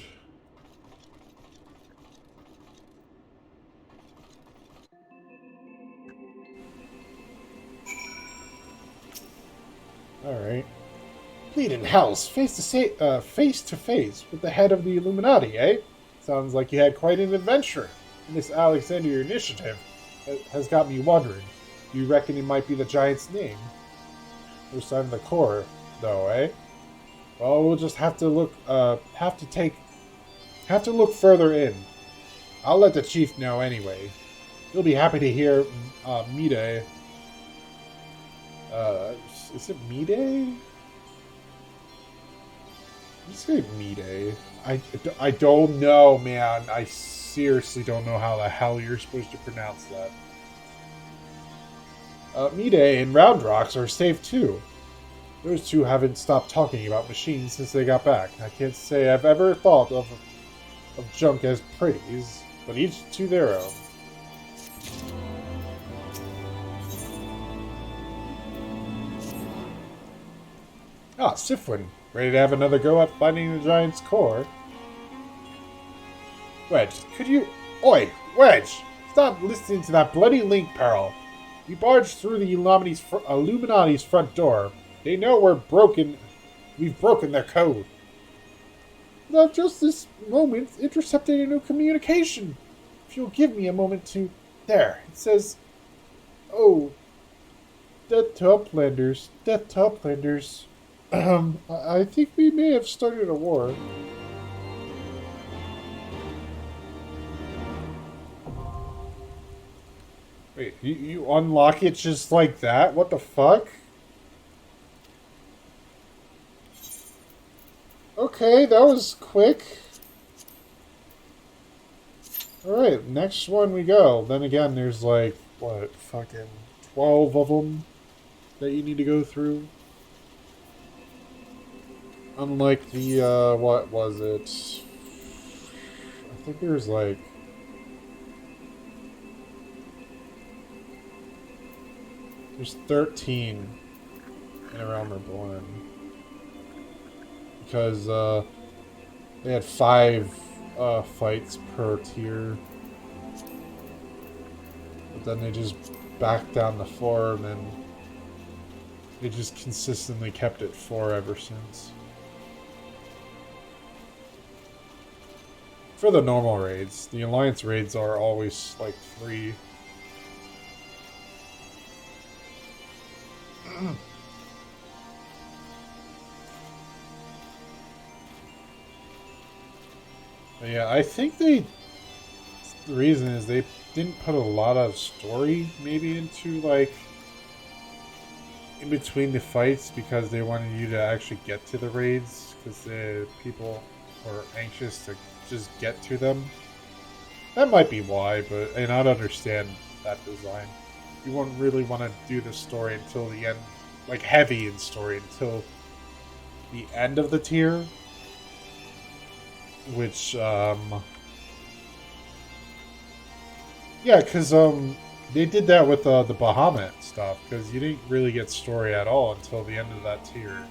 Alright. Pleading House, face to face with the head of the Illuminati, eh? Sounds like you had quite an adventure. And this Alexander initiative has got me wondering. Do you reckon it might be the giant's name? No sign of the core, though, eh? Well, we'll just have to look. Have to look further in. I'll let the chief know anyway. He'll be happy to hear Mide. Is it Mide? You say Mide. I don't know, man. I seriously don't know how the hell you're supposed to pronounce that. Mide and Roundrocks are safe too. Those two haven't stopped talking about machines since they got back. I can't say I've ever thought of junk as pretties, but each to their own. Ah, Syphuin. Ready to have another go at finding the giant's core? Wedge, could you... Oi! Wedge! Stop listening to that bloody link peril. We barged through the Illuminati's front door. They know we've broken their code. But I've just this moment intercepted a new communication. If you'll give me a moment to... There, it says... Oh... Death to Uplanders. Death to Uplanders. I think we may have started a war. Wait, you unlock it just like that? What the fuck? Okay, that was quick. Alright, next one we go. Then again, there's like, what, fucking 12 of them that you need to go through. Unlike the, what was it? I think there's like... There's 13 in A Realm Reborn. Because, they had 5, fights per tier. But then they just backed down to 4, and then they just consistently kept it 4 ever since. For the normal raids. The Alliance raids are always, like, 3. But yeah, I think the reason is they didn't put a lot of story maybe into like in between the fights because they wanted you to actually get to the raids because the people were anxious to just get to them. That might be why, but and I'd understand that design. You wouldn't really want to do the story until the end, like heavy in story until the end of the tier. Which, yeah, because, they did that with, the Bahamut stuff, because you didn't really get story at all until the end of that tier.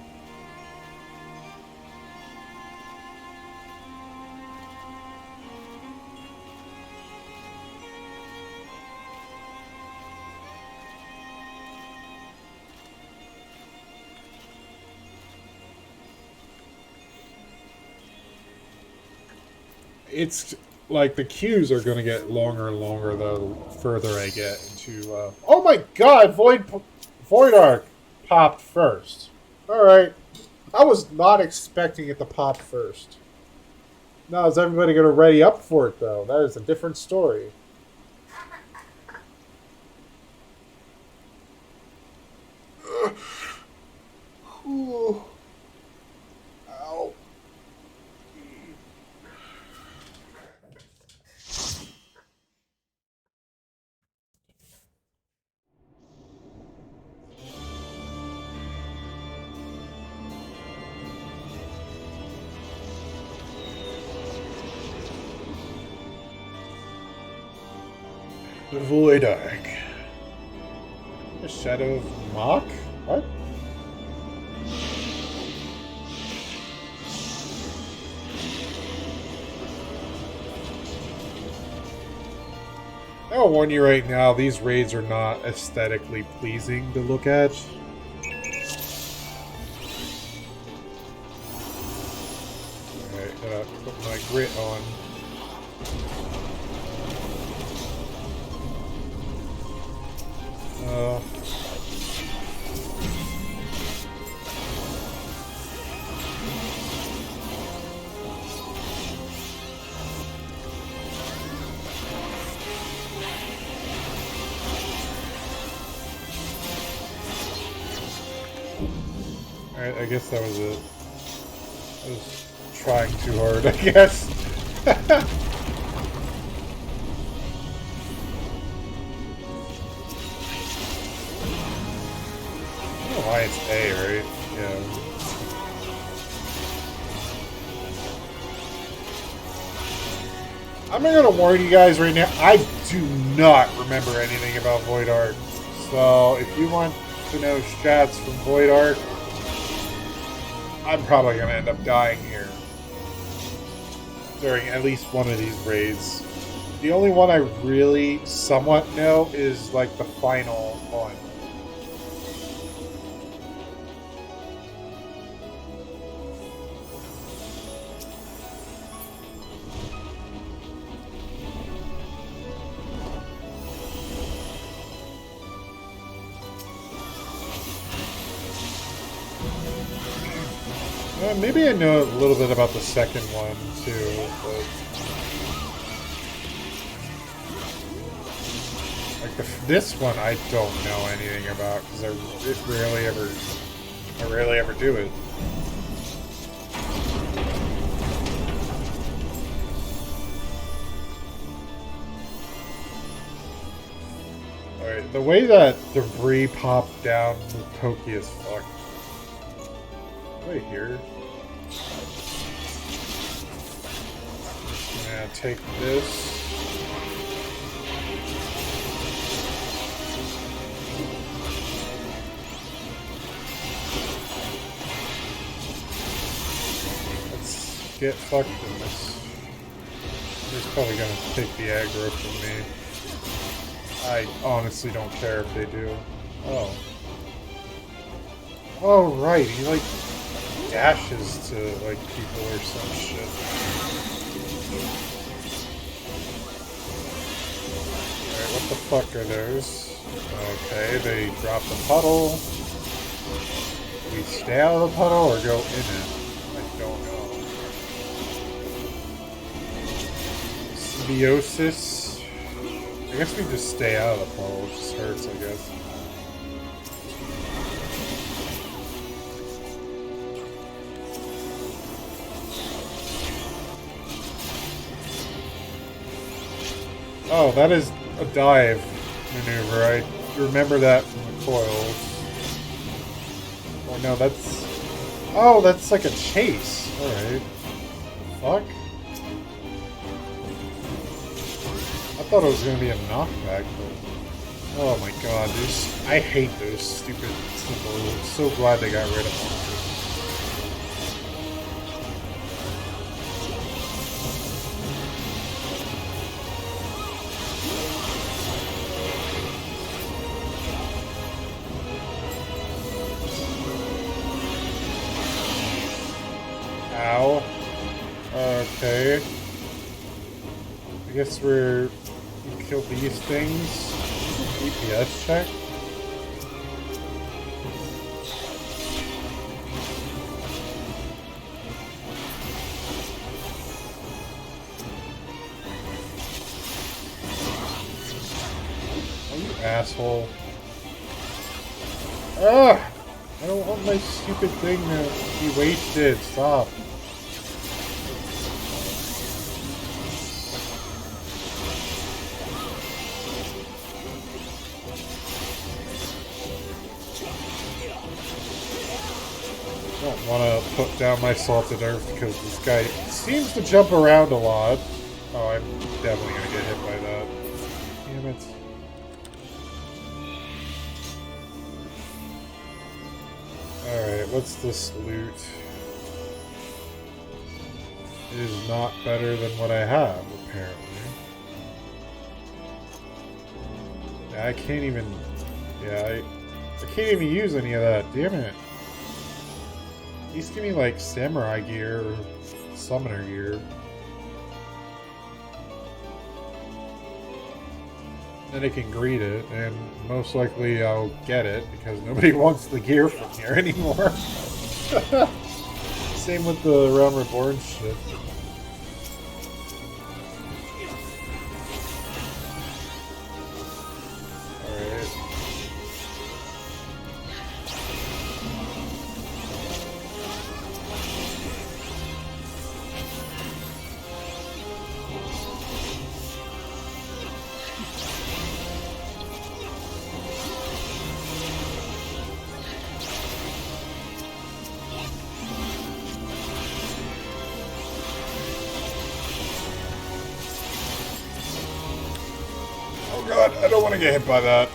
It's like the queues are going to get longer and longer the further I get into. Oh my God! Void Arc popped first. All right, I was not expecting it to pop first. Now is everybody going to ready up for it though? That is a different story. Ooh. Ow. The Void Arc. The Shadow of Mach? What? I'll warn you right now, these raids are not aesthetically pleasing to look at. Alright, gotta put my grit on. Alright, I guess that was it. I was trying too hard, I guess. Why it's A, right? Yeah. I'm gonna warn you guys right now, I do not remember anything about Void Arc. So, if you want to know strats from Void Arc, I'm probably going to end up dying here during at least one of these raids. The only one I really somewhat know is like the final one. Maybe I know a little bit about the second one too, but like this one I don't know anything about because I rarely ever do it. All right, the way that debris popped down was pokey as fuck. Right here. I'm gonna take this. Let's get fucked in this. He's probably gonna take the aggro from me. I honestly don't care if they do. Oh. Oh, right. He, like, dashes to, like, people or some shit. Alright, what the fuck are those? Okay, they drop the puddle. Do we stay out of the puddle or go in it? I don't know. Symbiosis. I guess we just stay out of the puddle. It just hurts, I guess. Oh, that is a dive maneuver. I remember that from the coils. Oh no, that's... Oh, that's like a chase. Alright. Fuck? I thought it was going to be a knockback, but... Oh my god, I hate those stupid symbols. I'm so glad they got rid of them. Ow. Okay. I guess we kill these things. DPS check. Oh, you asshole. Ugh! I don't want my stupid thing to be wasted. Stop. I don't want to put down my salted earth because this guy seems to jump around a lot. Oh, I'm definitely going to get hit by that. Damn it. Alright, what's this loot? It is not better than what I have, apparently. Yeah, I can't even... Yeah, I can't even use any of that, damn it. At least give me, like, samurai gear or summoner gear. Then I can greet it, and most likely I'll get it, because nobody wants the gear from here anymore. Same with the Realm Reborn shit. Alright. Oh god, I don't want to get hit by that.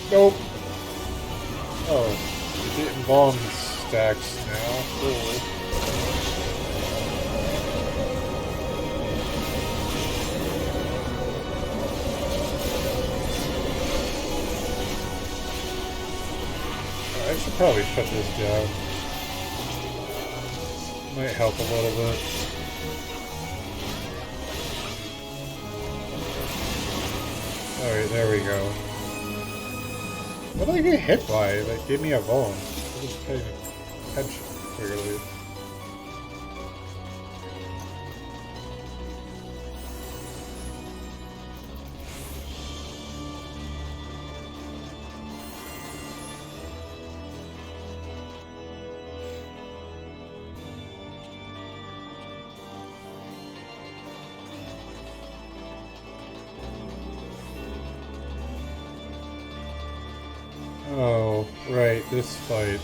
Nope. Oh, we're getting bomb stacks now. Cool. I should probably shut this down. Might help a little bit. Alright, there we go. What did I get hit by? That gave me a bone. I wasn't paying attention clearly. Oh, right, this fight.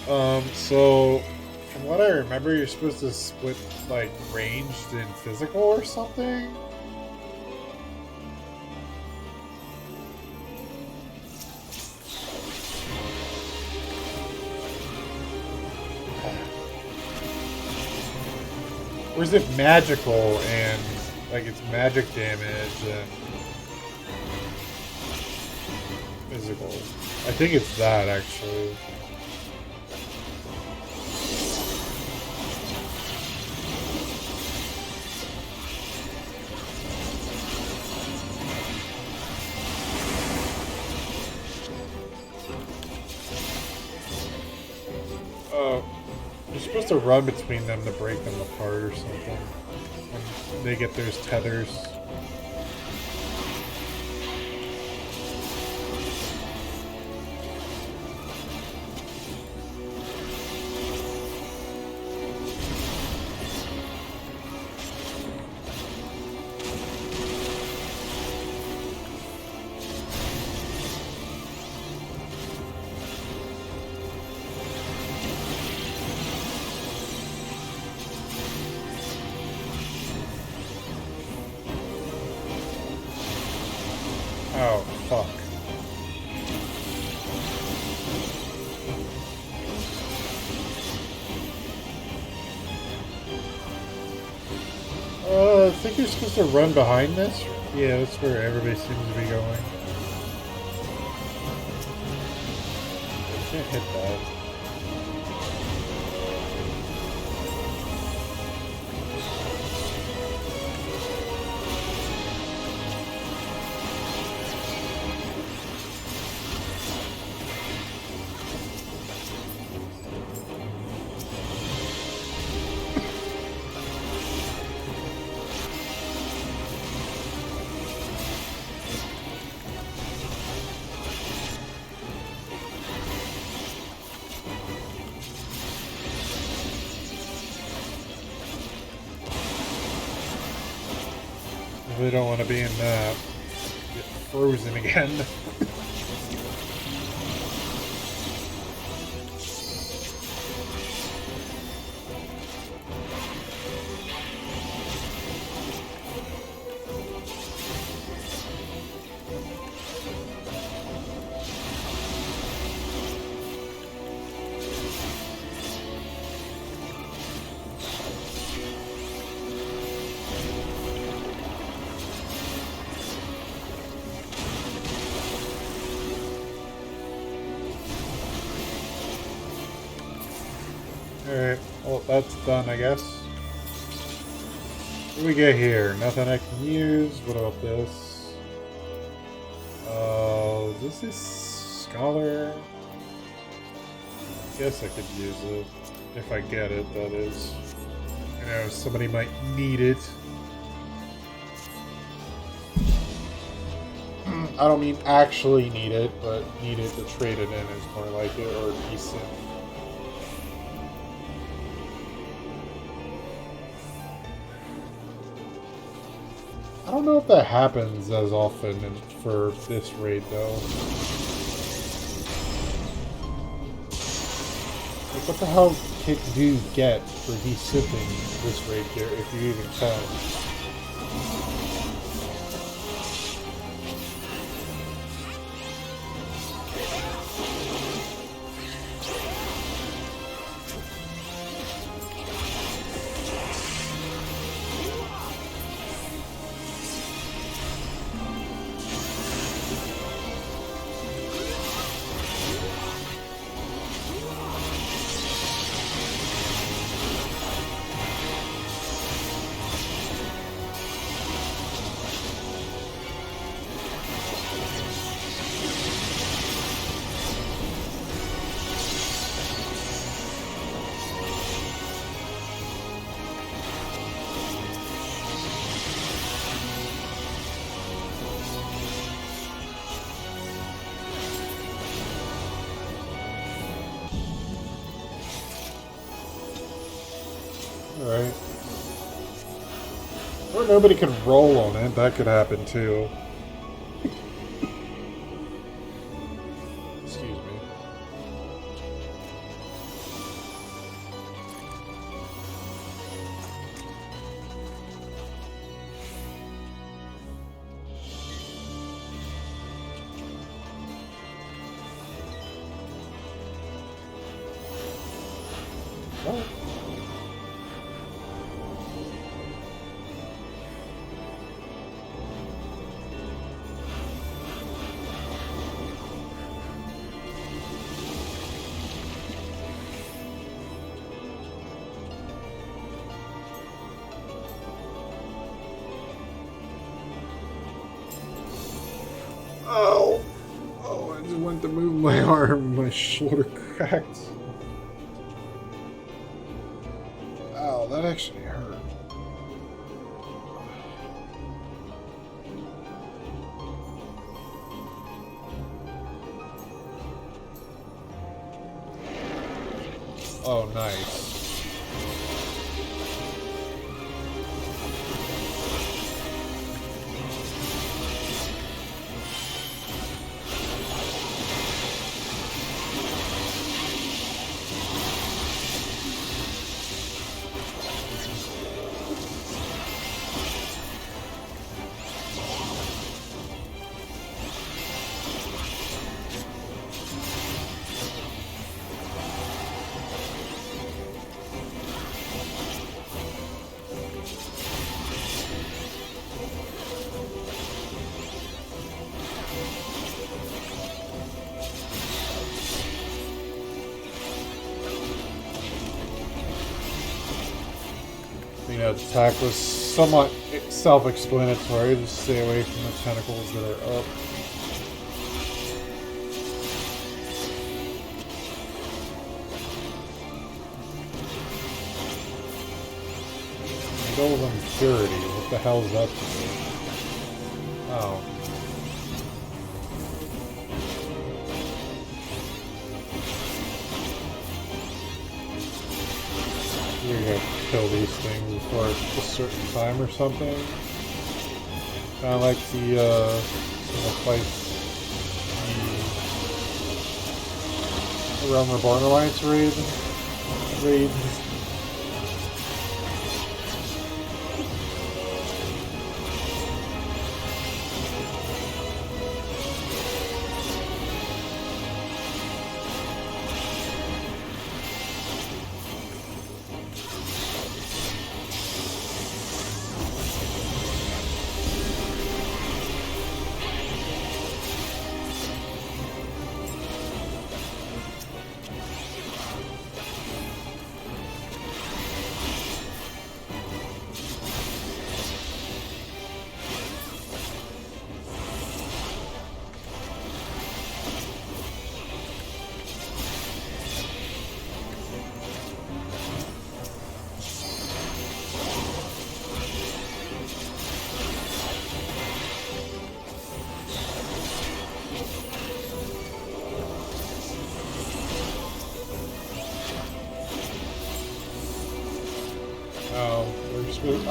So, from what I remember, you're supposed to split, like, ranged and physical or something? Or is it magical and, like, it's magic damage and physical? I think it's that, actually. Oh, you're supposed to run between them to break them apart or something. When they get those tethers. Oh, fuck. I think you're supposed to run behind this? Yeah, that's where everybody seems to be going. I can't hit that. I really don't want to be in that. Get frozen again. Alright, well that's done I guess. What do we get here? Nothing I can use. What about this? Is this a scholar? I guess I could use it. If I get it, that is. You know, somebody might need it. I don't mean actually need it, but need it to trade it in is more like it, or decent. I don't know if that happens as often for this raid, though. Like, what the hell do you get for de-sipping this raid here, if you even can? Alright. Or nobody could roll on it. That could happen too. Excuse me. Oh. Oh! Oh, I just went to move my arm. My shoulder cracked. Ow, that actually hurt. Oh, nice. You know, the attack was somewhat self-explanatory. Just stay away from the tentacles that are up. Golden Impurity. What the hell is that to do? Oh. You're gonna kill these things before a certain time or something. Kind of like the fight the Realm Reborn Alliance raid.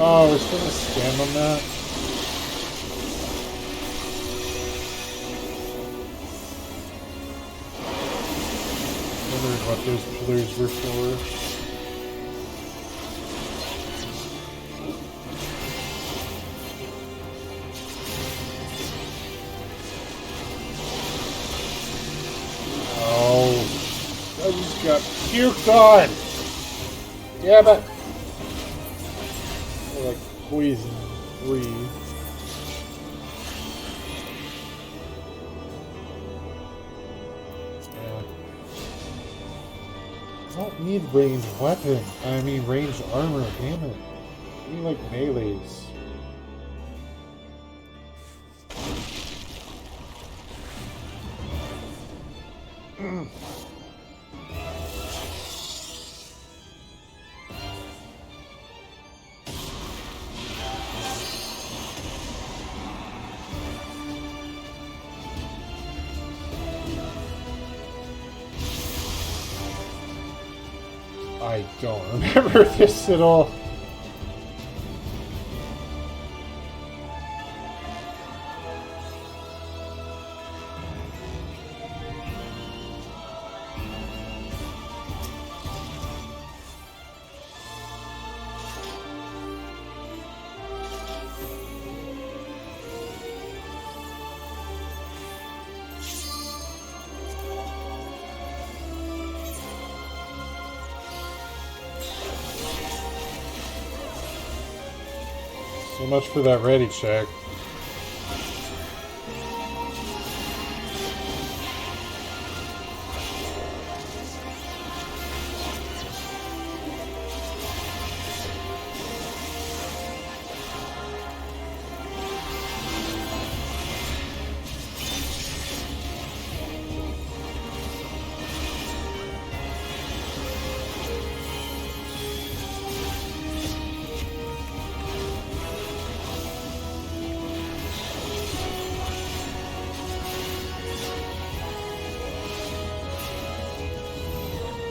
Oh, we're supposed to stand on that? Wondering what those pillars were for. Oh, I just got puked on! Damn it! Like poison breathe. Yeah. I don't need ranged weapon. I mean ranged armor, damn it. I need like melees. I don't remember this at all. So much for that ready check.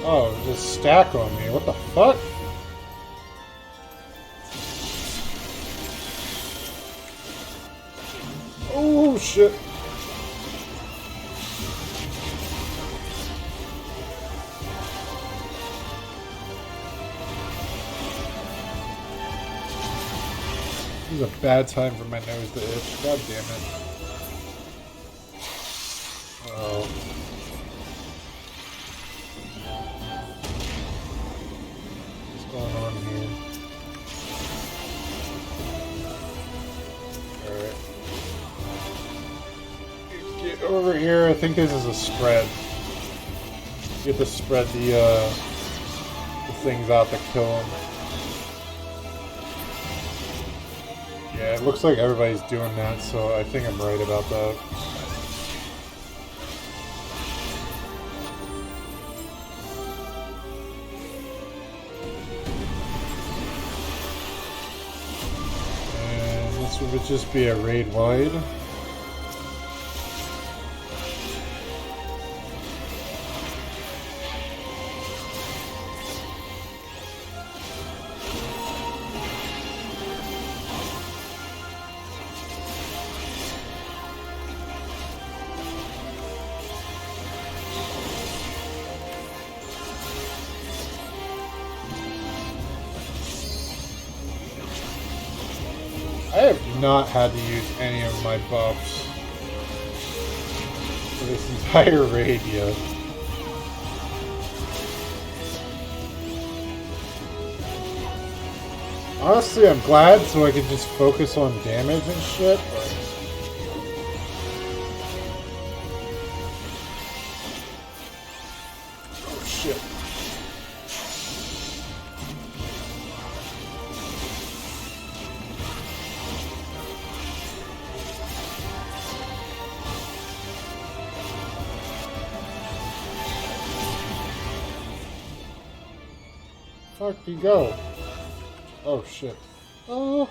Oh, just stack on me. What the fuck? Oh, shit. This is a bad time for my nose to itch. God damn it. Oh. What's going on here? Alright. Get over here. I think this is a spread. You get to spread the things out to kill them. Yeah, it looks like everybody's doing that, so I think I'm right about that. And this would just be a raid wide. I have not had to use any of my buffs for this entire raid yet. Honestly, I'm glad so I can just focus on damage and shit. Oh shit. Fuck you go. Oh shit. Oh.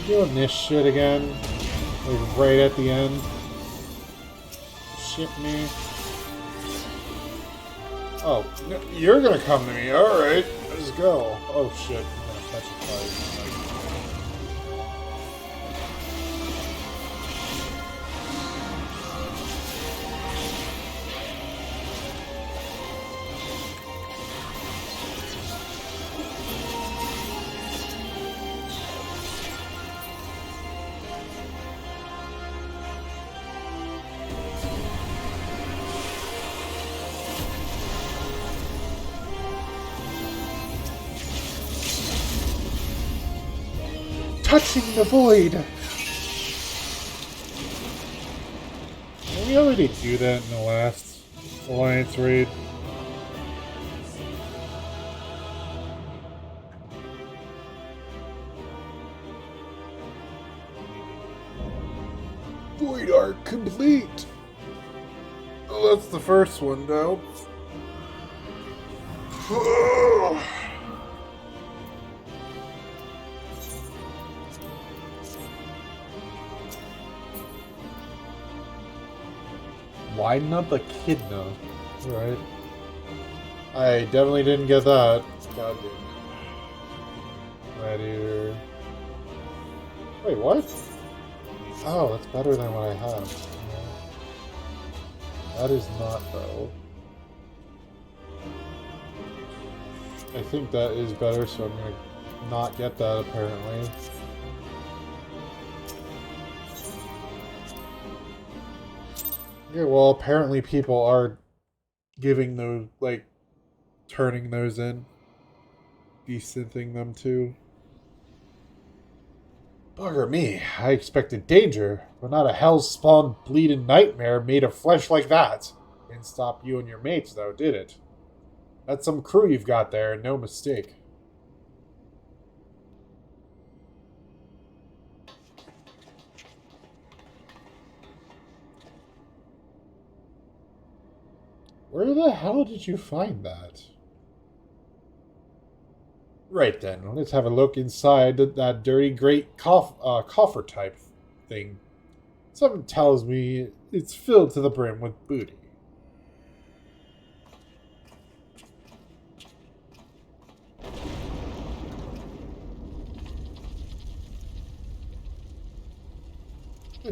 Doing this shit again, like right at the end. Shit me. Oh, no, you're gonna come to me. All right, let's go. Oh shit, I'm gonna catch a fight. Touching the void! Did we already do that in the last Alliance raid? Void arc complete! Oh, that's the first one now. Widen up the kidna. Right. I definitely didn't get that. God damn it. Gladiator. Wait, what? Oh, that's better than what I have. That is not, though. I think that is better, so I'm gonna not get that, apparently. Yeah, well, apparently people are giving those, like, turning those in. Desynthing them, too. Bugger me, I expected danger, but not a hell-spawned bleeding nightmare made of flesh like that. Didn't stop you and your mates, though, did it? That's some crew you've got there, no mistake. Where the hell did you find that? Right then, let's have a look inside that dirty great coffer type thing. Something tells me it's filled to the brim with booty.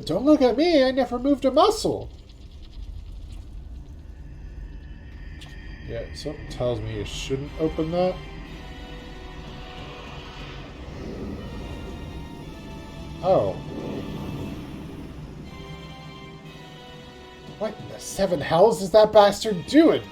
Don't look at me, I never moved a muscle. Yeah, something tells me you shouldn't open that. Oh. What in the seven hells is that bastard doing?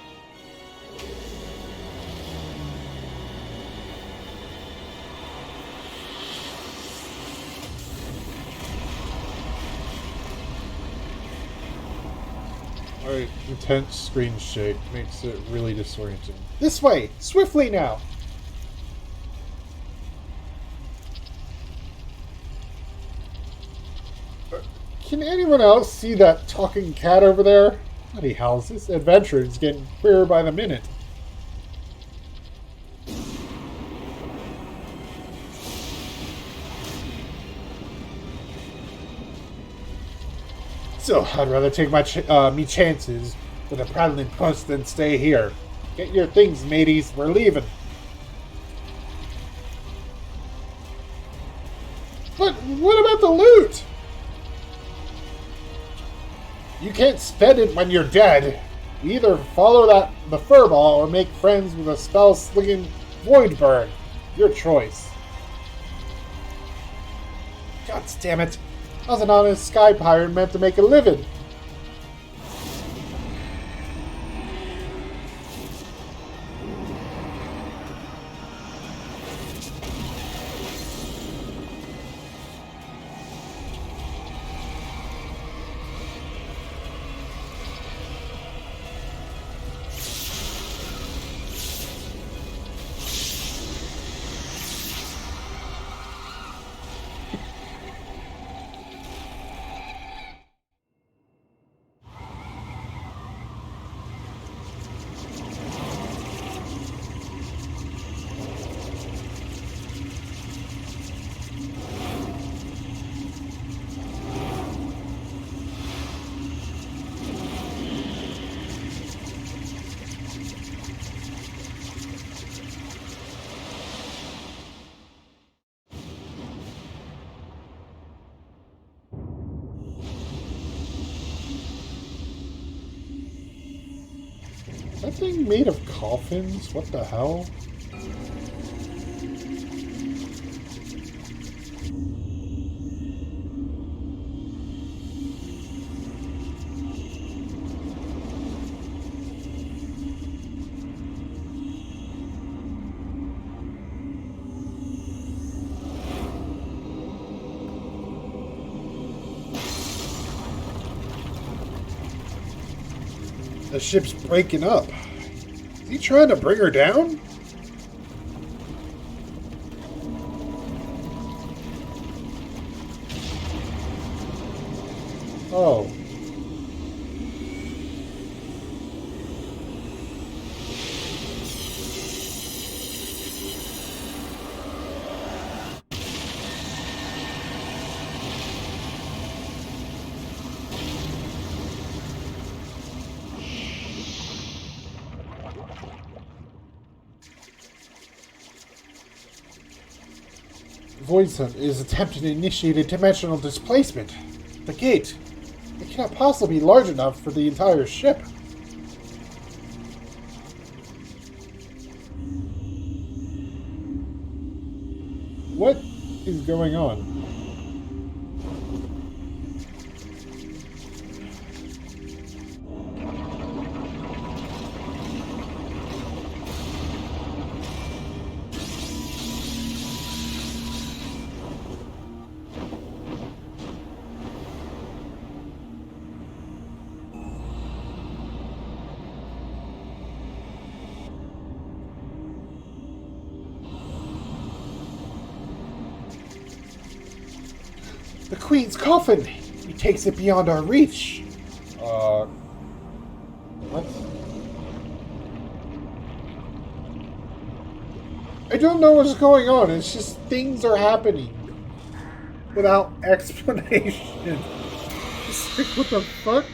Alright, intense screen shake makes it really disorienting. This way! Swiftly now! Can anyone else see that talking cat over there? Bloody hell, this adventure is getting queerer by the minute. So, I'd rather take my me chances with a prattling puss than stay here. Get your things, mateys. We're leaving. But what about the loot? You can't spend it when you're dead. You either follow the furball or make friends with a spell-slinging voidbird. Your choice. God damn it. I was an honest sky pirate meant to make a living. Is that thing made of coffins? What the hell? The ship's breaking up. Is he trying to bring her down? Oh. Voidsun is attempting to initiate a dimensional displacement. The gate cannot possibly be large enough for the entire ship. What is going on? The Queen's coffin! He takes it beyond our reach! What? I don't know what's going on. It's just things are happening. Without explanation. Just like, what the fuck?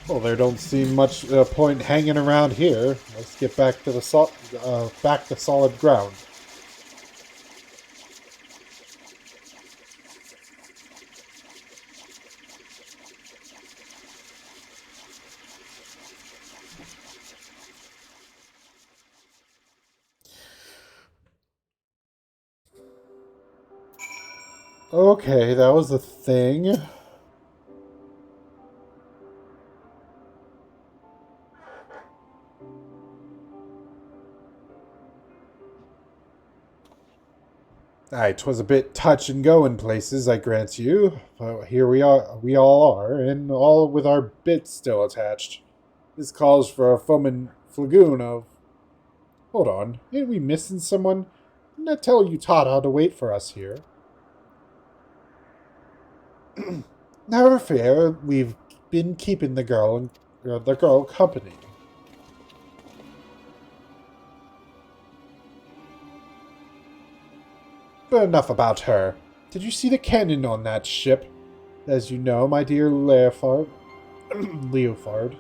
Well, there don't seem much point hanging around here. Let's get back to the back to solid ground. Okay, that was a thing. Aye, 'twas a bit touch and go in places, I grant you, but here we all are, and all with our bits still attached. This calls for a foaming flagoon of... Hold on, ain't we missing someone? Didn't I tell you Tata to wait for us here? Never fear, we've been keeping the girl company. But enough about her. Did you see the cannon on that ship? As you know, my dear Leofard... Leofard.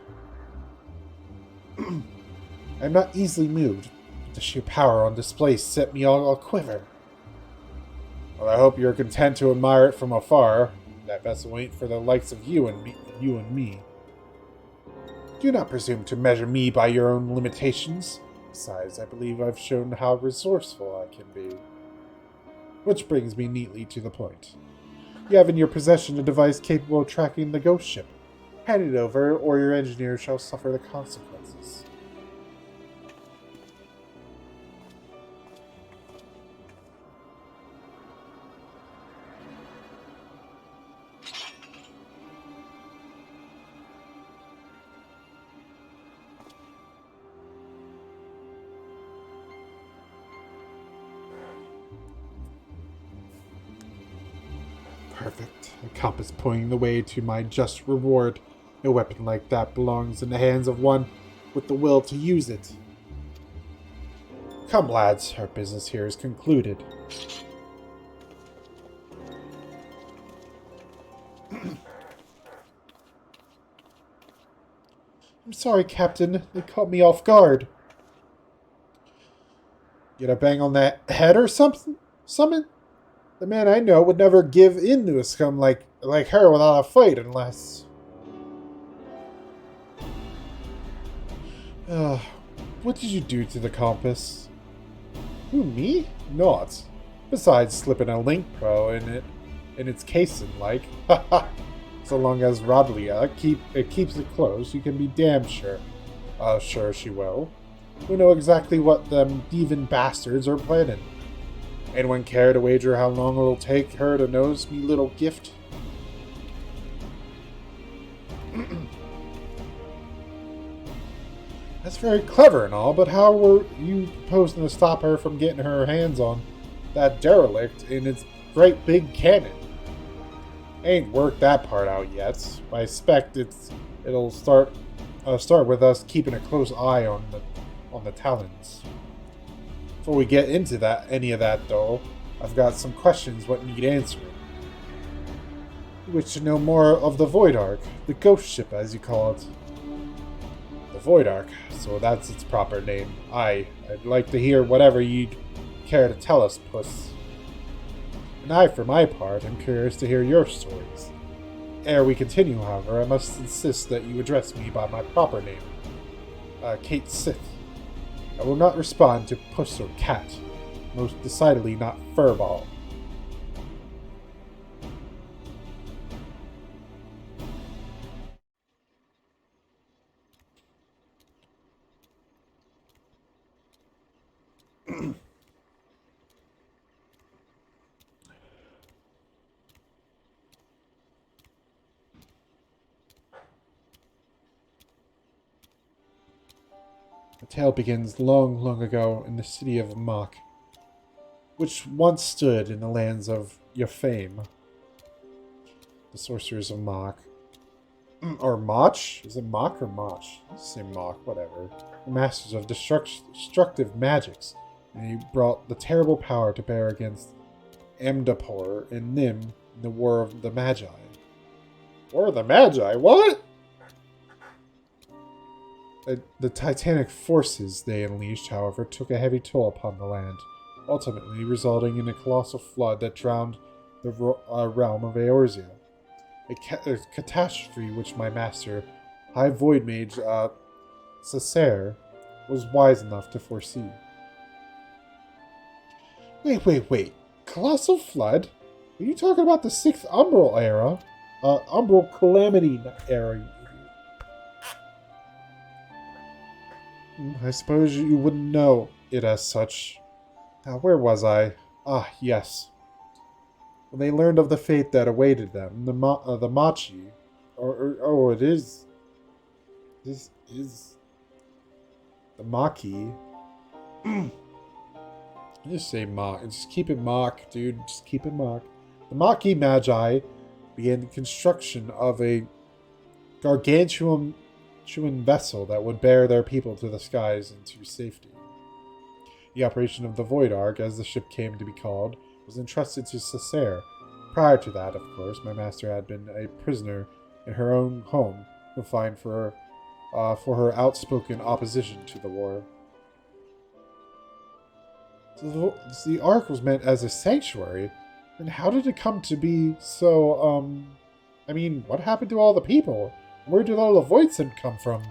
I'm not easily moved. The sheer power on display set me all a quiver. Well, I hope you're content to admire it from afar. That vessel ain't for the likes of you and me. Do not presume to measure me by your own limitations. Besides, I believe I've shown how resourceful I can be. Which brings me neatly to the point. You have in your possession a device capable of tracking the ghost ship. Hand it over, or your engineer shall suffer the consequences. Perfect. A compass pointing the way to my just reward. A weapon like that belongs in the hands of one with the will to use it. Come, lads, our business here is concluded. I'm sorry, Captain. They caught me off guard. Get a bang on that head or something? The man I know would never give in to a scum like her without a fight unless... What did you do to the compass? Who, me? Not. Besides slipping a link pro in its casing, like. Haha. So long as Rodlia keeps it close, you can be damn sure. Sure she will. We know exactly what them thieving bastards are planning. Anyone care to wager how long it'll take her to notice me little gift? That's very clever and all, but how were you proposing to stop her from getting her hands on that derelict in its great big cannon? Ain't worked that part out yet. I expect it'll start with us keeping a close eye on the Talons. Before we get into any of that though, I've got some questions what need answering. You wish to know more of the Void Ark, the ghost ship as you call it. The Void Ark, so that's its proper name. I'd like to hear whatever you'd care to tell us, Puss. And I, for my part, am curious to hear your stories. Ere we continue, however, I must insist that you address me by my proper name, Kate Sith. I will not respond to Puss or Cat, most decidedly not Furball. The tale begins long, long ago in the city of Mach, which once stood in the lands of your fame. The sorcerers of Mach. Or Mach? Is it Mach or Mach? Let's say Mach, whatever. The masters of destructive magics, and he brought the terrible power to bear against Amdapor and Nim in the War of the Magi. War of the Magi? What? The titanic forces they unleashed, however, took a heavy toll upon the land, ultimately resulting in a colossal flood that drowned the realm of Eorzea. A catastrophe which my master, High Void Mage Cessair, was wise enough to foresee. Wait. Colossal flood? Are you talking about the 6th Umbral era? Umbral Calamity era. I suppose you wouldn't know it as such. Now, where was I? Ah, yes. When they learned of the fate that awaited them, the Machi, it is. This is the Maki. Just say Mach. Just keep it Mach, dude. Just keep it Mach. The Maki Magi began the construction of a gargantuan vessel that would bear their people to the skies and to safety. The operation of the Void Ark, as the ship came to be called, was entrusted to Cessair. Prior to that, of course, my master had been a prisoner in her own home, confined for her outspoken opposition to the war. So the Ark was meant as a sanctuary, and how did it come to be so, I mean, what happened to all the people? Where did all the Voidsent come from?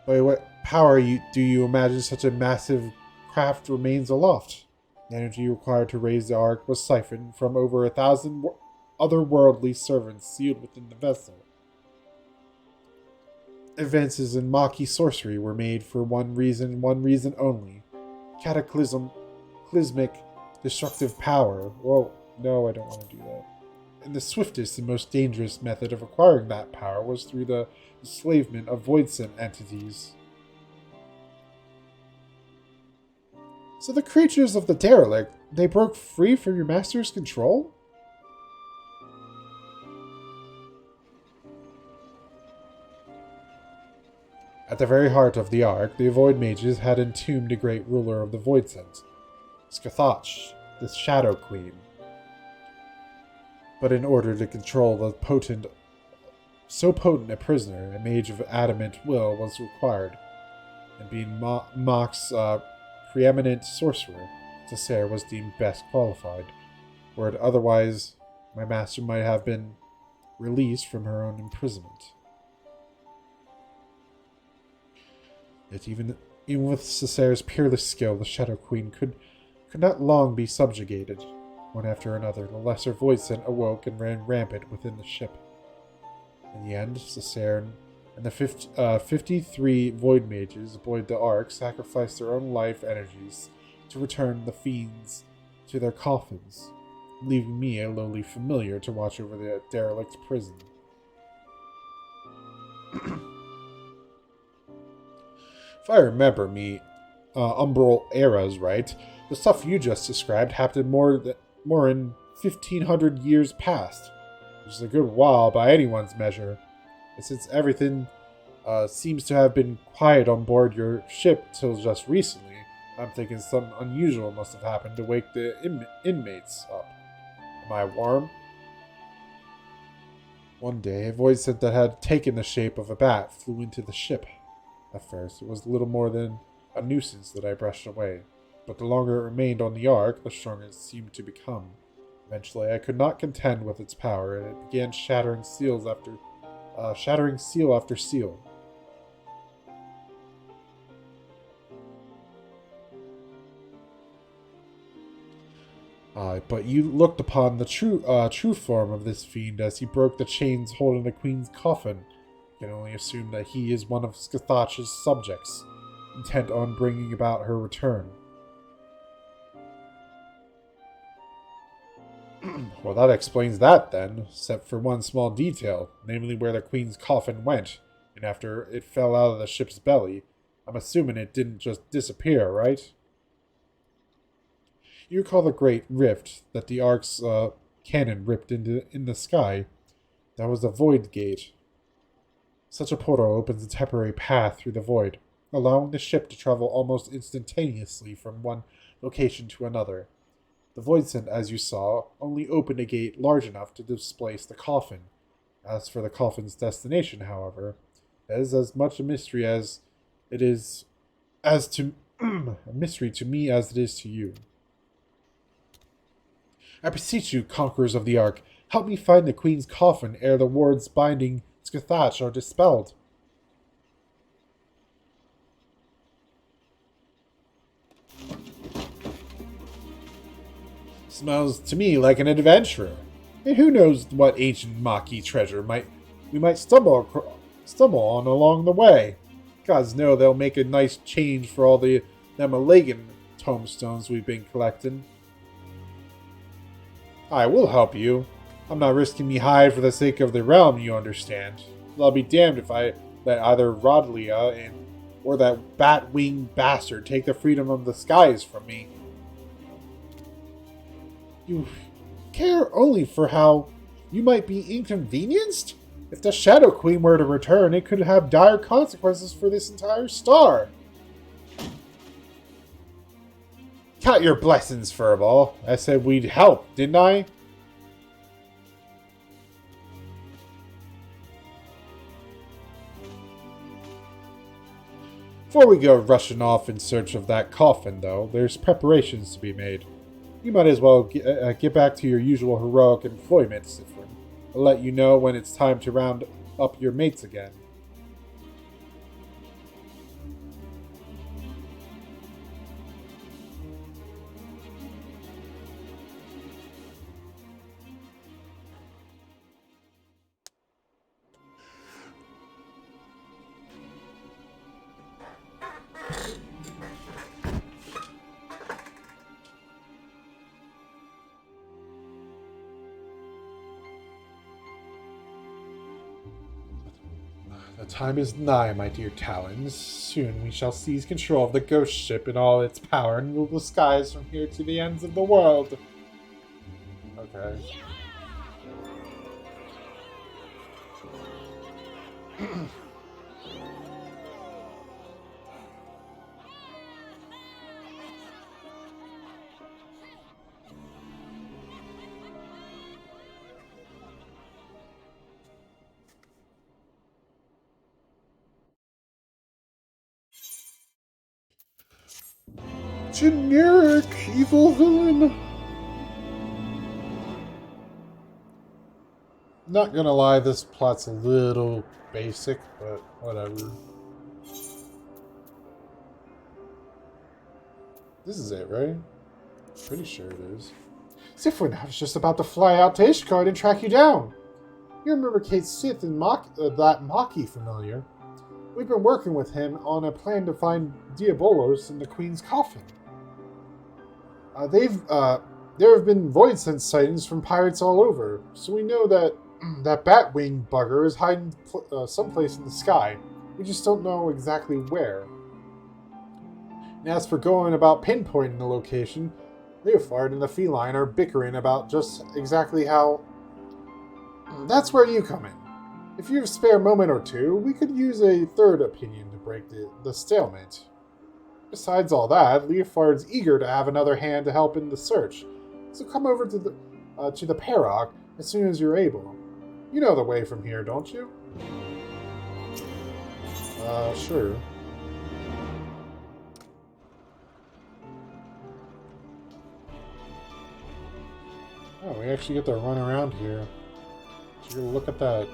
By what power do you imagine such a massive craft remains aloft? The energy required to raise the Ark was siphoned from over 1,000 otherworldly servants sealed within the vessel. Advances in Machi sorcery were made for one reason only. Cataclysmic destructive power. Whoa, no, I don't want to do that. And the swiftest and most dangerous method of acquiring that power was through the enslavement of Voidsent entities. So the creatures of the derelict, they broke free from your master's control? At the very heart of the Ark, the Void Mages had entombed a great ruler of the Voidsent, Scathach, the Shadow Queen. But in order to control so potent a prisoner, a mage of adamant will was required, and being Mach's preeminent sorcerer, Cessair was deemed best qualified, were it otherwise, my master might have been released from her own imprisonment. Yet even with Cessair's peerless skill, the Shadow Queen could not long be subjugated. One after another, the lesser Voidsent awoke and ran rampant within the ship. In the end, Cessair and the 53 Void Mages aboard the Ark sacrificed their own life energies to return the fiends to their coffins, leaving me, a lowly familiar, to watch over the derelict prison. If I remember Umbral eras right, the stuff you just described happened more in 1,500 years past, which is a good while by anyone's measure. And since everything Seems to have been quiet on board your ship till just recently. I'm thinking something unusual must have happened to wake the inmates up. Am I warm? One day, a void scent that had taken the shape of a bat flew into the ship. At first, it was little more than a nuisance that I brushed away, but the longer it remained on the Ark, the stronger it seemed to become. Eventually, I could not contend with its power, and it began shattering seal after seal. But you looked upon the true form of this fiend as he broke the chains holding the queen's coffin. You can only assume that he is one of Scathach's subjects, intent on bringing about her return. Well, that explains that then, except for one small detail, namely where the queen's coffin went, and after it fell out of the ship's belly. I'm assuming it didn't just disappear, right? You recall the great rift that the Ark's cannon ripped in the sky? That was the Void Gate. Such a portal opens a temporary path through the void, allowing the ship to travel almost instantaneously from one location to another. The Void Scent, as you saw, only opened a gate large enough to displace the coffin. As for the coffin's destination, however, it is as much a mystery as it is a mystery to me as it is to you. I beseech you, conquerors of the Ark, help me find the Queen's coffin ere the wards binding Scathach are dispelled. Smells to me like an adventurer. And who knows what ancient Maquis treasure we might stumble on along the way. Gods know they'll make a nice change for all them Malagan tombstones we've been collecting. I will help you. I'm not risking me hide for the sake of the realm, you understand. I'll be damned if I let either Rodlia or that bat-winged bastard take the freedom of the skies from me. You care only for how you might be inconvenienced? If the Shadow Queen were to return, it could have dire consequences for this entire star. Count your blessings, Furball. I said we'd help, didn't I? Before we go rushing off in search of that coffin, though, there's preparations to be made. You might as well get back to your usual heroic employment, Syphuin. I'll let you know when it's time to round up your mates again. The time is nigh, my dear Talons. Soon we shall seize control of the ghost ship in all its power and rule the skies from here to the ends of the world. Okay. Generic evil villain. Not gonna lie, this plot's a little basic, but whatever. This is it, right? Pretty sure it is. Syphuin, I was just about to fly out to Ishgard and track you down. You remember Kate Sith and that Maquis familiar? We've been working with him on a plan to find Diabolos in the Queen's coffin. There have been Void Sense sightings from pirates all over, so we know that that Batwing bugger is hiding someplace in the sky. We just don't know exactly where. And as for going about pinpointing the location, Leofard and the feline are bickering about just exactly how... That's where you come in. If you have a spare moment or two, we could use a third opinion to break the stalemate. Besides all that, Leofard's eager to have another hand to help in the search, so come over to the Perrock as soon as you're able. You know the way from here, don't you? Sure. Oh, we actually get to run around here. So look at that.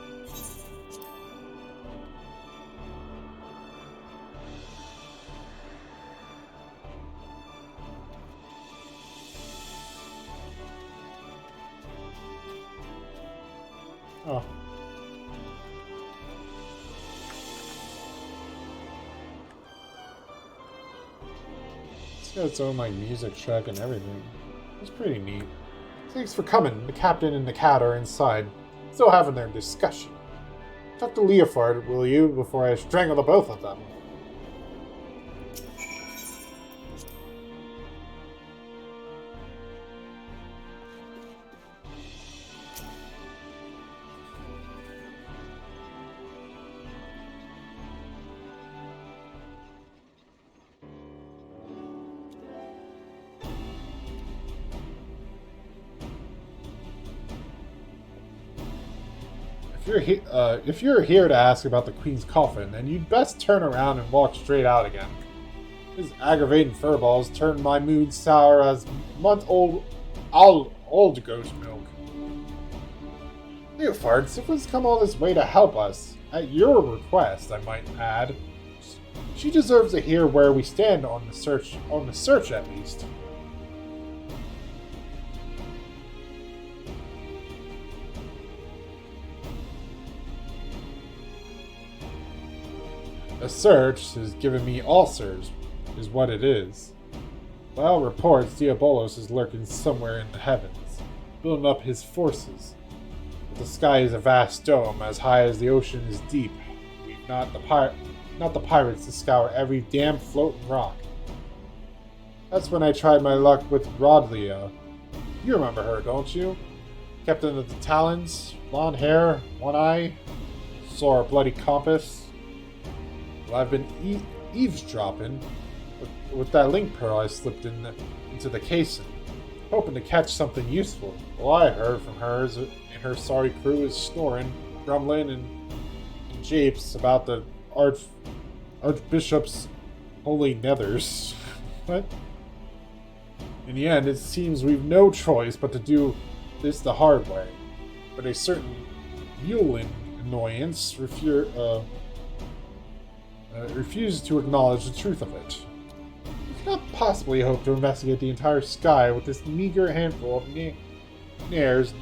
Oh. It's got its own like music track and everything. It's pretty neat. Thanks for coming. The captain and the cat are inside, still having their discussion. Talk to Leofard, will you, before I strangle the both of them? If you're here to ask about the Queen's coffin, then you'd best turn around and walk straight out again. His aggravating furballs turned my mood sour as month-old goat milk. Leofard, Syphuin's come all this way to help us. At your request, I might add. She deserves to hear where we stand on the search at least. A search has given me ulcers, is what it is. By all reports, Diabolos is lurking somewhere in the heavens, building up his forces. But the sky is a vast dome, as high as the ocean is deep. We've not the pirates to scour every damn floating rock. That's when I tried my luck with Rodlia. You remember her, don't you? Captain of the Talons, blonde hair, one eye, saw a bloody compass. Well, I've been eavesdropping with that link pearl I slipped into the casing, hoping to catch something useful. All I heard from her and her sorry crew is snoring, grumbling, and japes about the Archbishop's holy nethers. What? In the end, it seems we've no choice but to do this the hard way. But a certain Yulin annoyance refuses to acknowledge the truth of it. We cannot possibly hope to investigate the entire sky with this meager handful of Nair's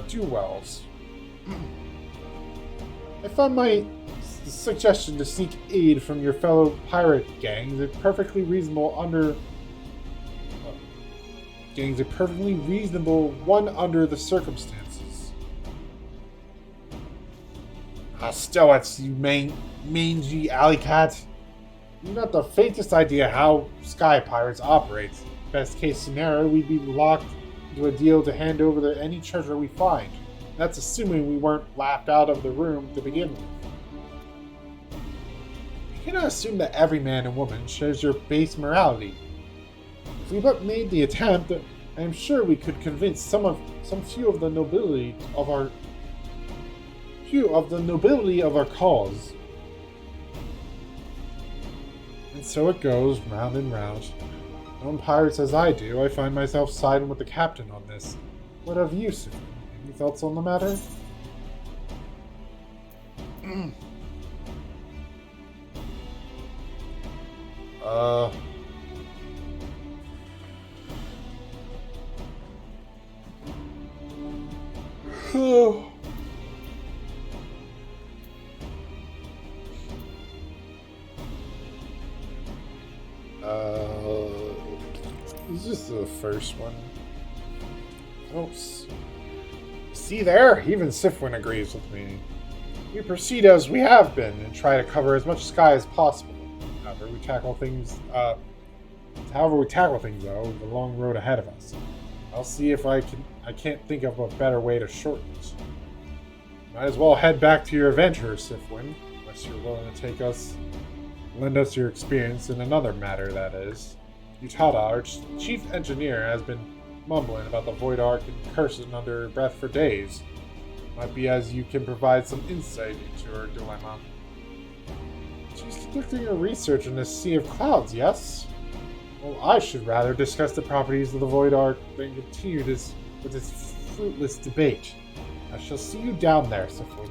Dewells. I found my suggestion to seek aid from your fellow pirate gangs a perfectly reasonable one under the circumstances. Stoats, you mangy alley cat. You've not the faintest idea how sky pirates operate. Best case scenario, we'd be locked into a deal to hand over any treasure we find. That's assuming we weren't laughed out of the room to begin with. You cannot assume that every man and woman shares your base morality. If we but made the attempt, I am sure we could convince some few of the nobility of our cause. And so it goes, round and round. Known pirates as I do, I find myself siding with the captain on this. What of you, Syphuin? Any thoughts on the matter? Is this the first one? I don't see there. Even Syphuin agrees with me. We proceed as we have been and try to cover as much sky as possible. However we tackle things, though, the long road ahead of us. I'll see if I can't think of a better way to shorten it. Might as well head back to your adventure, Syphuin, unless you're willing to lend us your experience in another matter, that is. Utada, our chief engineer, has been mumbling about the Void Ark and cursing under her breath for days. Might be as you can provide some insight into her dilemma. She's conducting her research in this sea of clouds, yes? Well, I should rather discuss the properties of the Void Ark than continue this with this fruitless debate. I shall see you down there, Syphuin.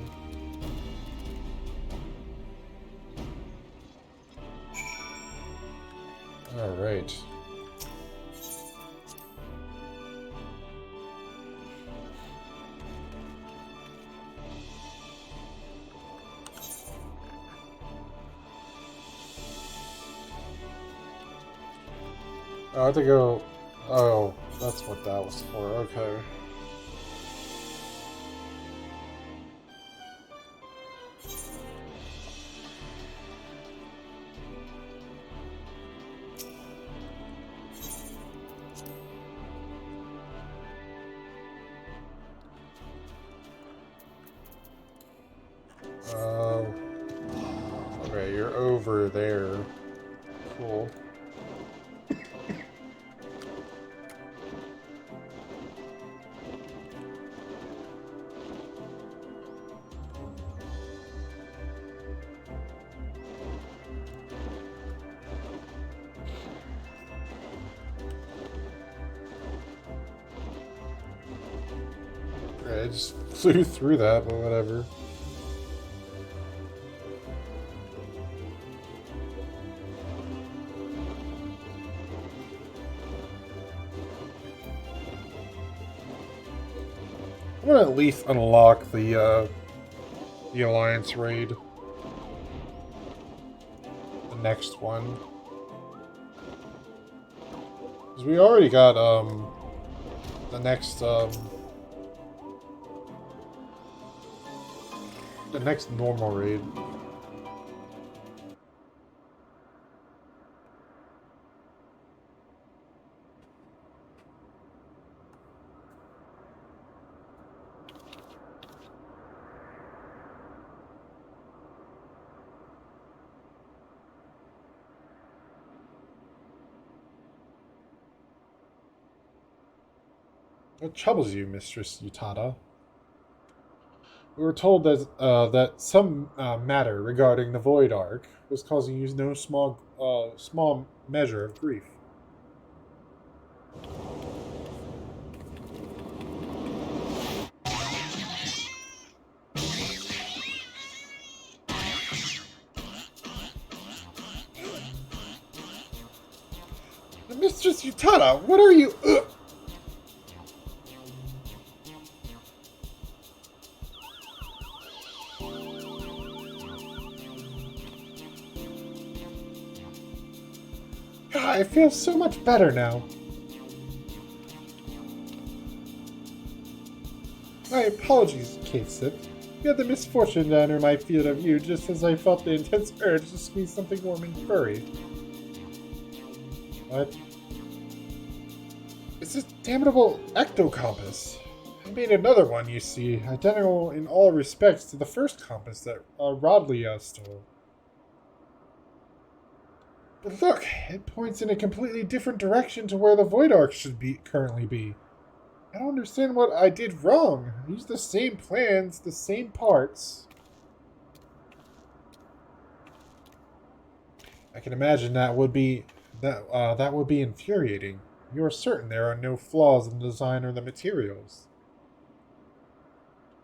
Alright. Oh, I have to go... Oh, that's what that was for. Okay. Okay, you're over there. Cool. I just flew through that, but whatever. I'm gonna at least unlock the Alliance raid. The next one. Because we already got, the next normal raid. What troubles you, Mistress Utada? We were told that that some matter regarding the Void Ark was causing you no small measure of grief. Mistress Utada, what are you? Ugh. I feel so much better now. My apologies, Kate Sip. You had the misfortune to enter my field of view just as I felt the intense urge to squeeze something warm and furry. What? It's this damnable ectocompass. I made another one, you see, identical in all respects to the first compass that Rodley stole. But look, it points in a completely different direction to where the Void Ark should currently be. I don't understand what I did wrong. I used the same plans, the same parts. I can imagine that would be infuriating. You are certain there are no flaws in the design or the materials.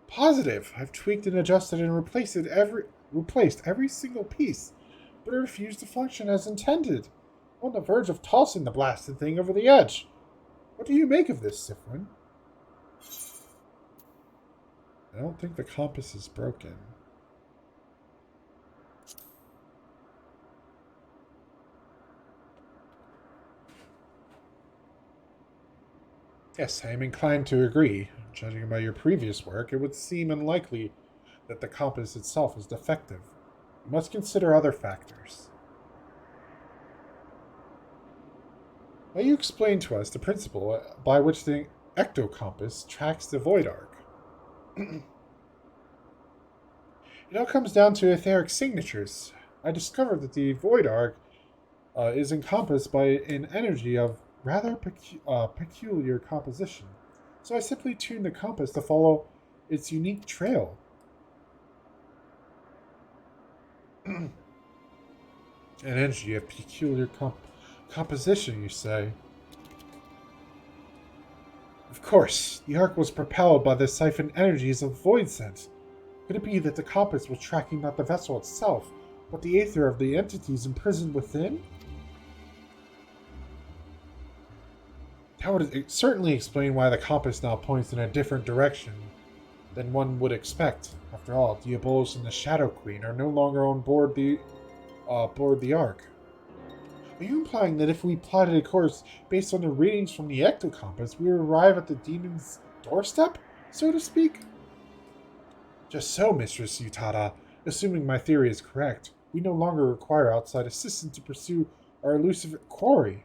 Positive. I've tweaked and adjusted and replaced every single piece, but it refused to function as intended. I'm on the verge of tossing the blasted thing over the edge. What do you make of this, Syphuin? I don't think the compass is broken. Yes, I am inclined to agree. Judging by your previous work, it would seem unlikely that the compass itself is defective. You must consider other factors. Will you explain to us the principle by which the ectocompass tracks the Void Ark? It all comes down to etheric signatures. I discovered that the Void Arc is encompassed by an energy of rather peculiar composition. So I simply tuned the compass to follow its unique trail. An energy of peculiar composition, you say? Of course, the arc was propelled by the siphon energies of void sense. Could it be that the compass was tracking not the vessel itself, but the aether of the entities imprisoned within? That would certainly explain why the compass now points in a different direction than one would expect. After all, Diabolos and the Shadow Queen are no longer on board the Ark. Are you implying that if we plotted a course based on the readings from the ectocompass, we would arrive at the demon's doorstep, so to speak? Just so, Mistress Utada. Assuming my theory is correct, we no longer require outside assistance to pursue our elusive quarry.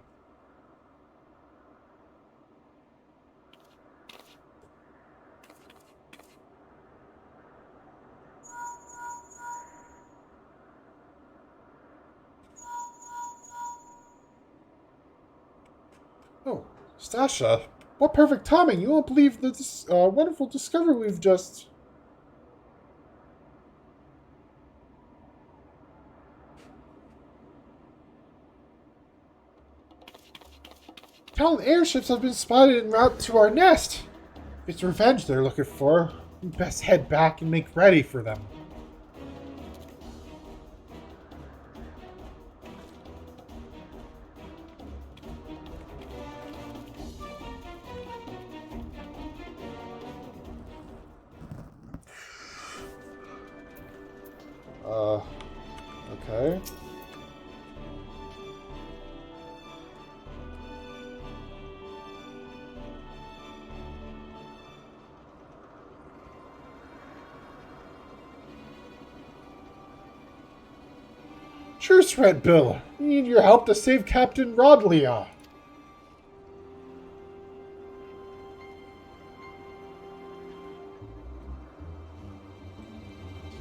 Oh, Stasha, what perfect timing! You won't believe this wonderful discovery we've just... Talon airships have been spotted en route to our nest. If it's revenge they're looking for, we best head back and make ready for them. Okay. Truce, Red Bill. We need your help to save Captain Rodlia.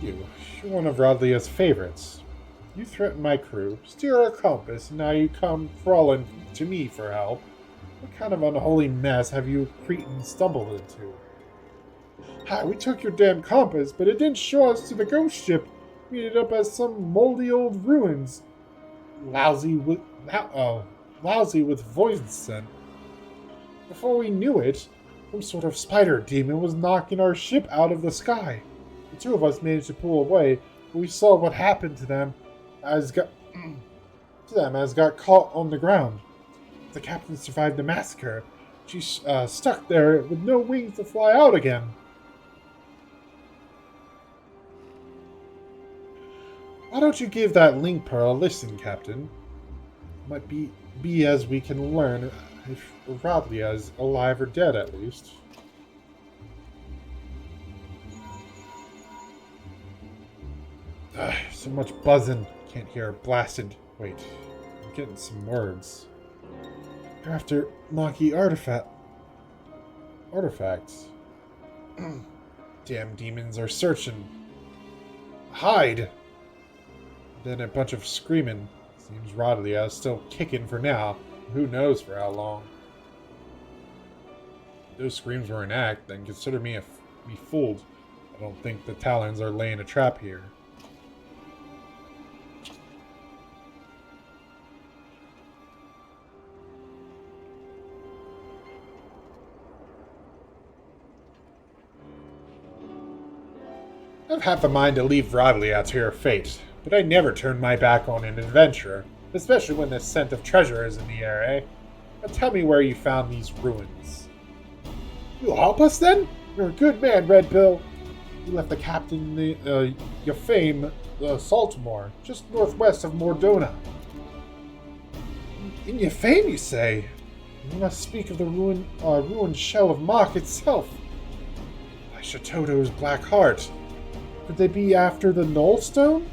You're one of Rodlia's favorites. You threatened my crew, steer our compass, and now you come crawling to me for help. What kind of unholy mess have you Cretans stumbled into? Hi, we took your damn compass, but it didn't show us to the ghost ship. We ended up as some moldy old ruins. Lousy with void scent. Before we knew it, some sort of spider demon was knocking our ship out of the sky. The two of us managed to pull away, but we saw what happened to them as got caught on the ground. The captain survived the massacre. She's stuck there with no wings to fly out again. Why don't you give that link pearl a listen, Captain? Might be as we can learn if Rodlia is alive or dead, at least. So much buzzing. Can't hear a blasted... Wait, I'm getting some words. They're after Maki artifacts. Damn demons are searching. Hide! Then a bunch of screaming. Seems Rodlia is still kicking for now. Who knows for how long. If those screams were an act, then consider me fooled. I don't think the Talons are laying a trap here. I've half a mind to leave Rodlia to her fate, but I never turn my back on an adventurer, especially when the scent of treasure is in the air, eh? Now tell me where you found these ruins. You'll help us, then? You're a good man, Red Bill. You left the captain your fame, Saltmore, just northwest of Mordona. In your fame, you say? You must speak of the ruined shell of Mach itself. By Shatoto's black heart. Could they be after the Nullstone?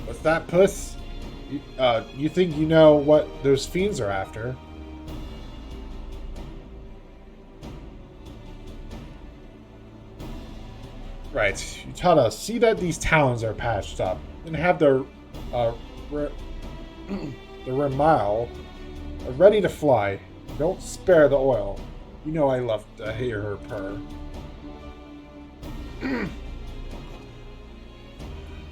What's that, puss? You think you know what those fiends are after? Right. Utada, see that these towns are patched up, and have the re- the Remile ready to fly. Don't spare the oil. You know I love to hear her purr.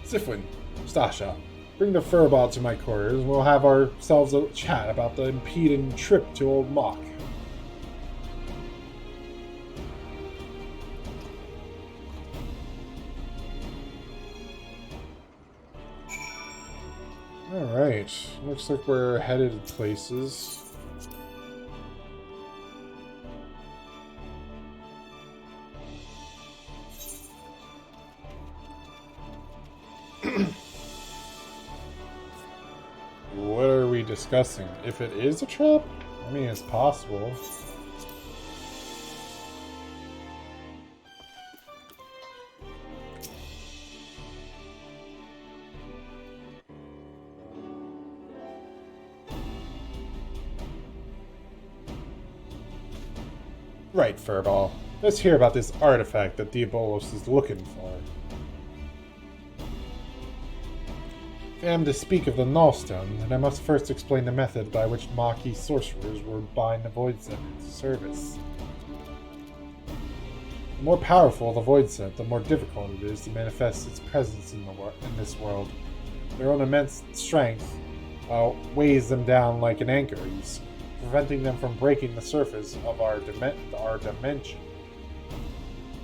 Syphuin, Stasha, bring the furball to my quarters and we'll have ourselves a chat about the impeding trip to Old Mock. Alright, looks like we're headed to places. What are we discussing? If it is a trap? I mean, it's possible. Right, Furball. Let's hear about this artifact that Diabolos is looking for. If I am to speak of the Nullstone, then I must first explain the method by which Maki sorcerers will bind the Void Scent into service. The more powerful the Void Scent, the more difficult it is to manifest its presence in this world. Their own immense strength weighs them down like an anchor, preventing them from breaking the surface of our dimension.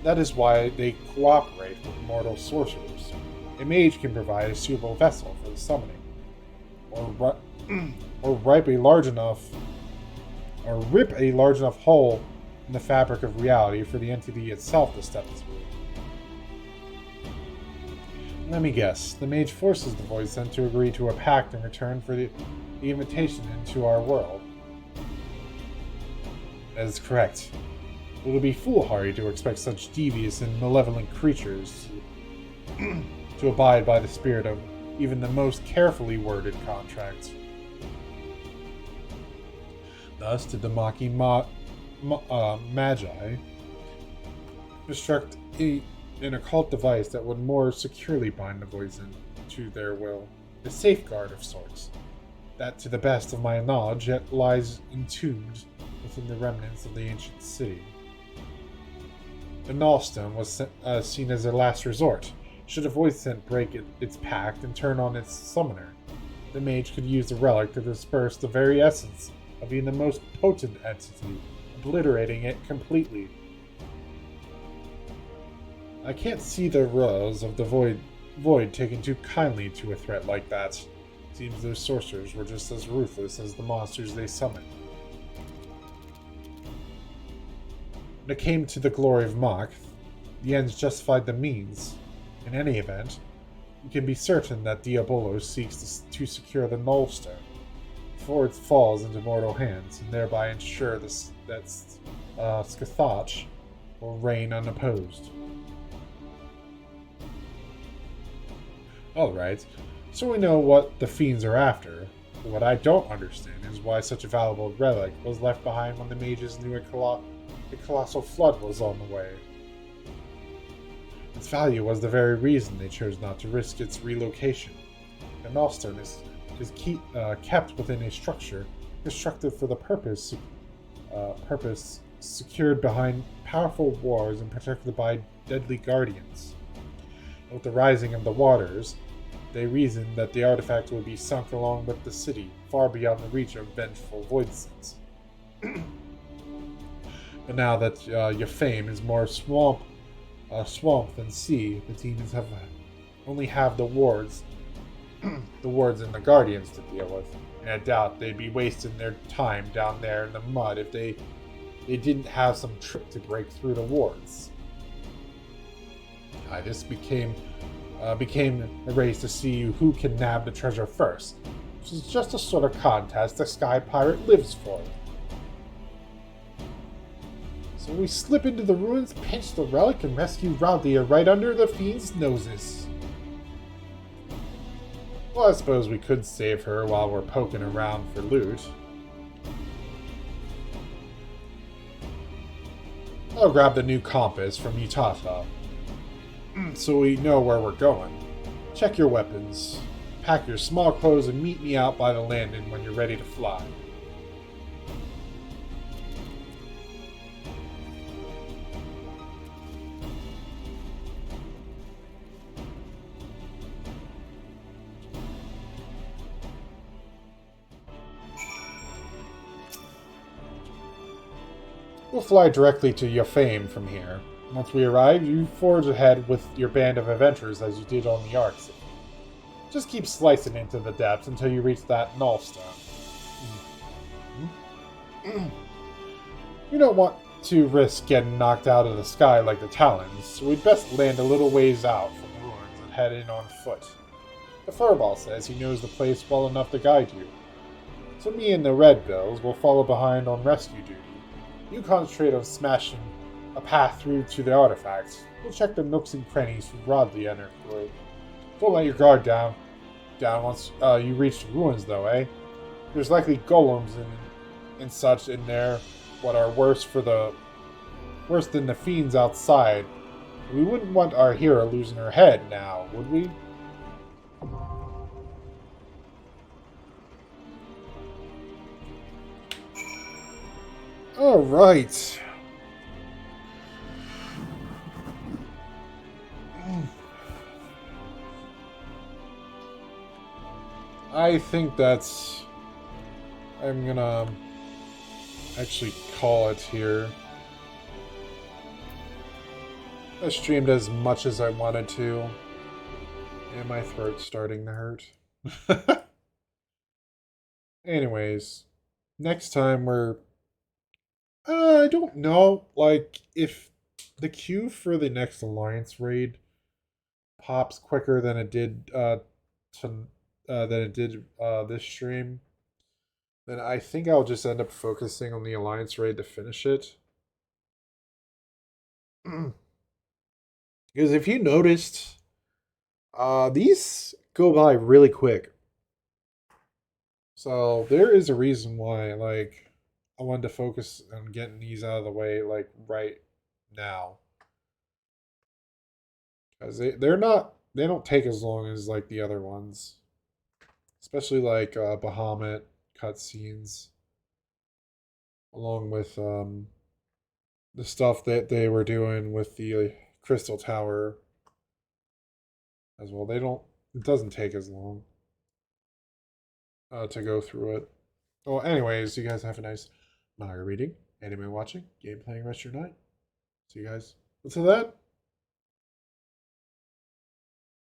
That is why they cooperate with mortal sorcerers. A mage can provide a suitable vessel for the summoning, or rip a large enough hole in the fabric of reality for the entity itself to step through. Let me guess. The mage forces the Void Scent to agree to a pact in return for the invitation into our world. That is correct. It would be foolhardy to expect such devious and malevolent creatures to abide by the spirit of even the most carefully worded contract. Thus did the Maki Magi construct an occult device that would more securely bind the Voisin to their will, a safeguard of sorts, that to the best of my knowledge yet lies entombed within the remnants of the ancient city. The Nullstone was seen as a last resort. Should a Void Scent break its pact and turn on its summoner, the mage could use the relic to disperse the very essence of even the most potent entity, obliterating it completely. I can't see the ruse of the Void taking too kindly to a threat like that. Seems those sorcerers were just as ruthless as the monsters they summoned. When it came to the glory of Mach, the ends justified the means. In any event, we can be certain that Diabolos seeks to secure the Nullstone before it falls into mortal hands, and thereby ensure that Scathach will reign unopposed. Alright, so we know what the fiends are after. But what I don't understand is why such a valuable relic was left behind when the mages knew a colossal flood was on the way. Its value was the very reason they chose not to risk its relocation. The Nullstone is kept within a structure constructed for the purpose secured behind powerful wars and protected by deadly guardians. With the rising of the waters, they reasoned that the artifact would be sunk along with the city, far beyond the reach of vengeful Voidsons. But now that your fame is more swamp than sea, the demons only have the wards and the guardians to deal with, and I doubt they'd be wasting their time down there in the mud if they didn't have some trick to break through the wards. This became a race to see who can nab the treasure first, which is just a sort of contest the Sky Pirate lives for. So we slip into the ruins, pinch the relic, and rescue Raudia right under the fiend's noses. Well, I suppose we could save her while we're poking around for loot. I'll grab the new compass from Utata. so we know where we're going. Check your weapons. Pack your small clothes and meet me out by the landing when you're ready to fly. We'll fly directly to Yafame from here. Once we arrive, you forge ahead with your band of adventurers as you did on the Ark. Just keep slicing into the depths until you reach that null stone. You don't want to risk getting knocked out of the sky like the Talons, so we'd best land a little ways out from the ruins and head in on foot. The Furball says he knows the place well enough to guide you. So me and the Red Bills will follow behind on rescue duty. You concentrate on smashing a path through to the artifacts. We'll check the nooks and crannies for Rodley enter through. Don't let your guard down once you reach the ruins, though, eh? There's likely golems and such in there, what are worse than the fiends outside. We wouldn't want our hero losing her head now, would we? All right. I think I'm gonna actually call it here. I streamed as much as I wanted to, and my throat's starting to hurt. Anyways, next time I don't know, like, if the queue for the next Alliance raid pops quicker than it did this stream, then I think I'll just end up focusing on the Alliance raid to finish it. Because if you noticed, these go by really quick. So there is a reason why, like, I wanted to focus on getting these out of the way, like, right now. Because they don't take as long as, like, the other ones. Especially, like, Bahamut cutscenes. Along with, the stuff that they were doing with the Crystal Tower as well. It doesn't take as long to go through it. Well, anyways, you guys have a nice manga reading, anime watching, game playing rest of your night. See you guys. Until then,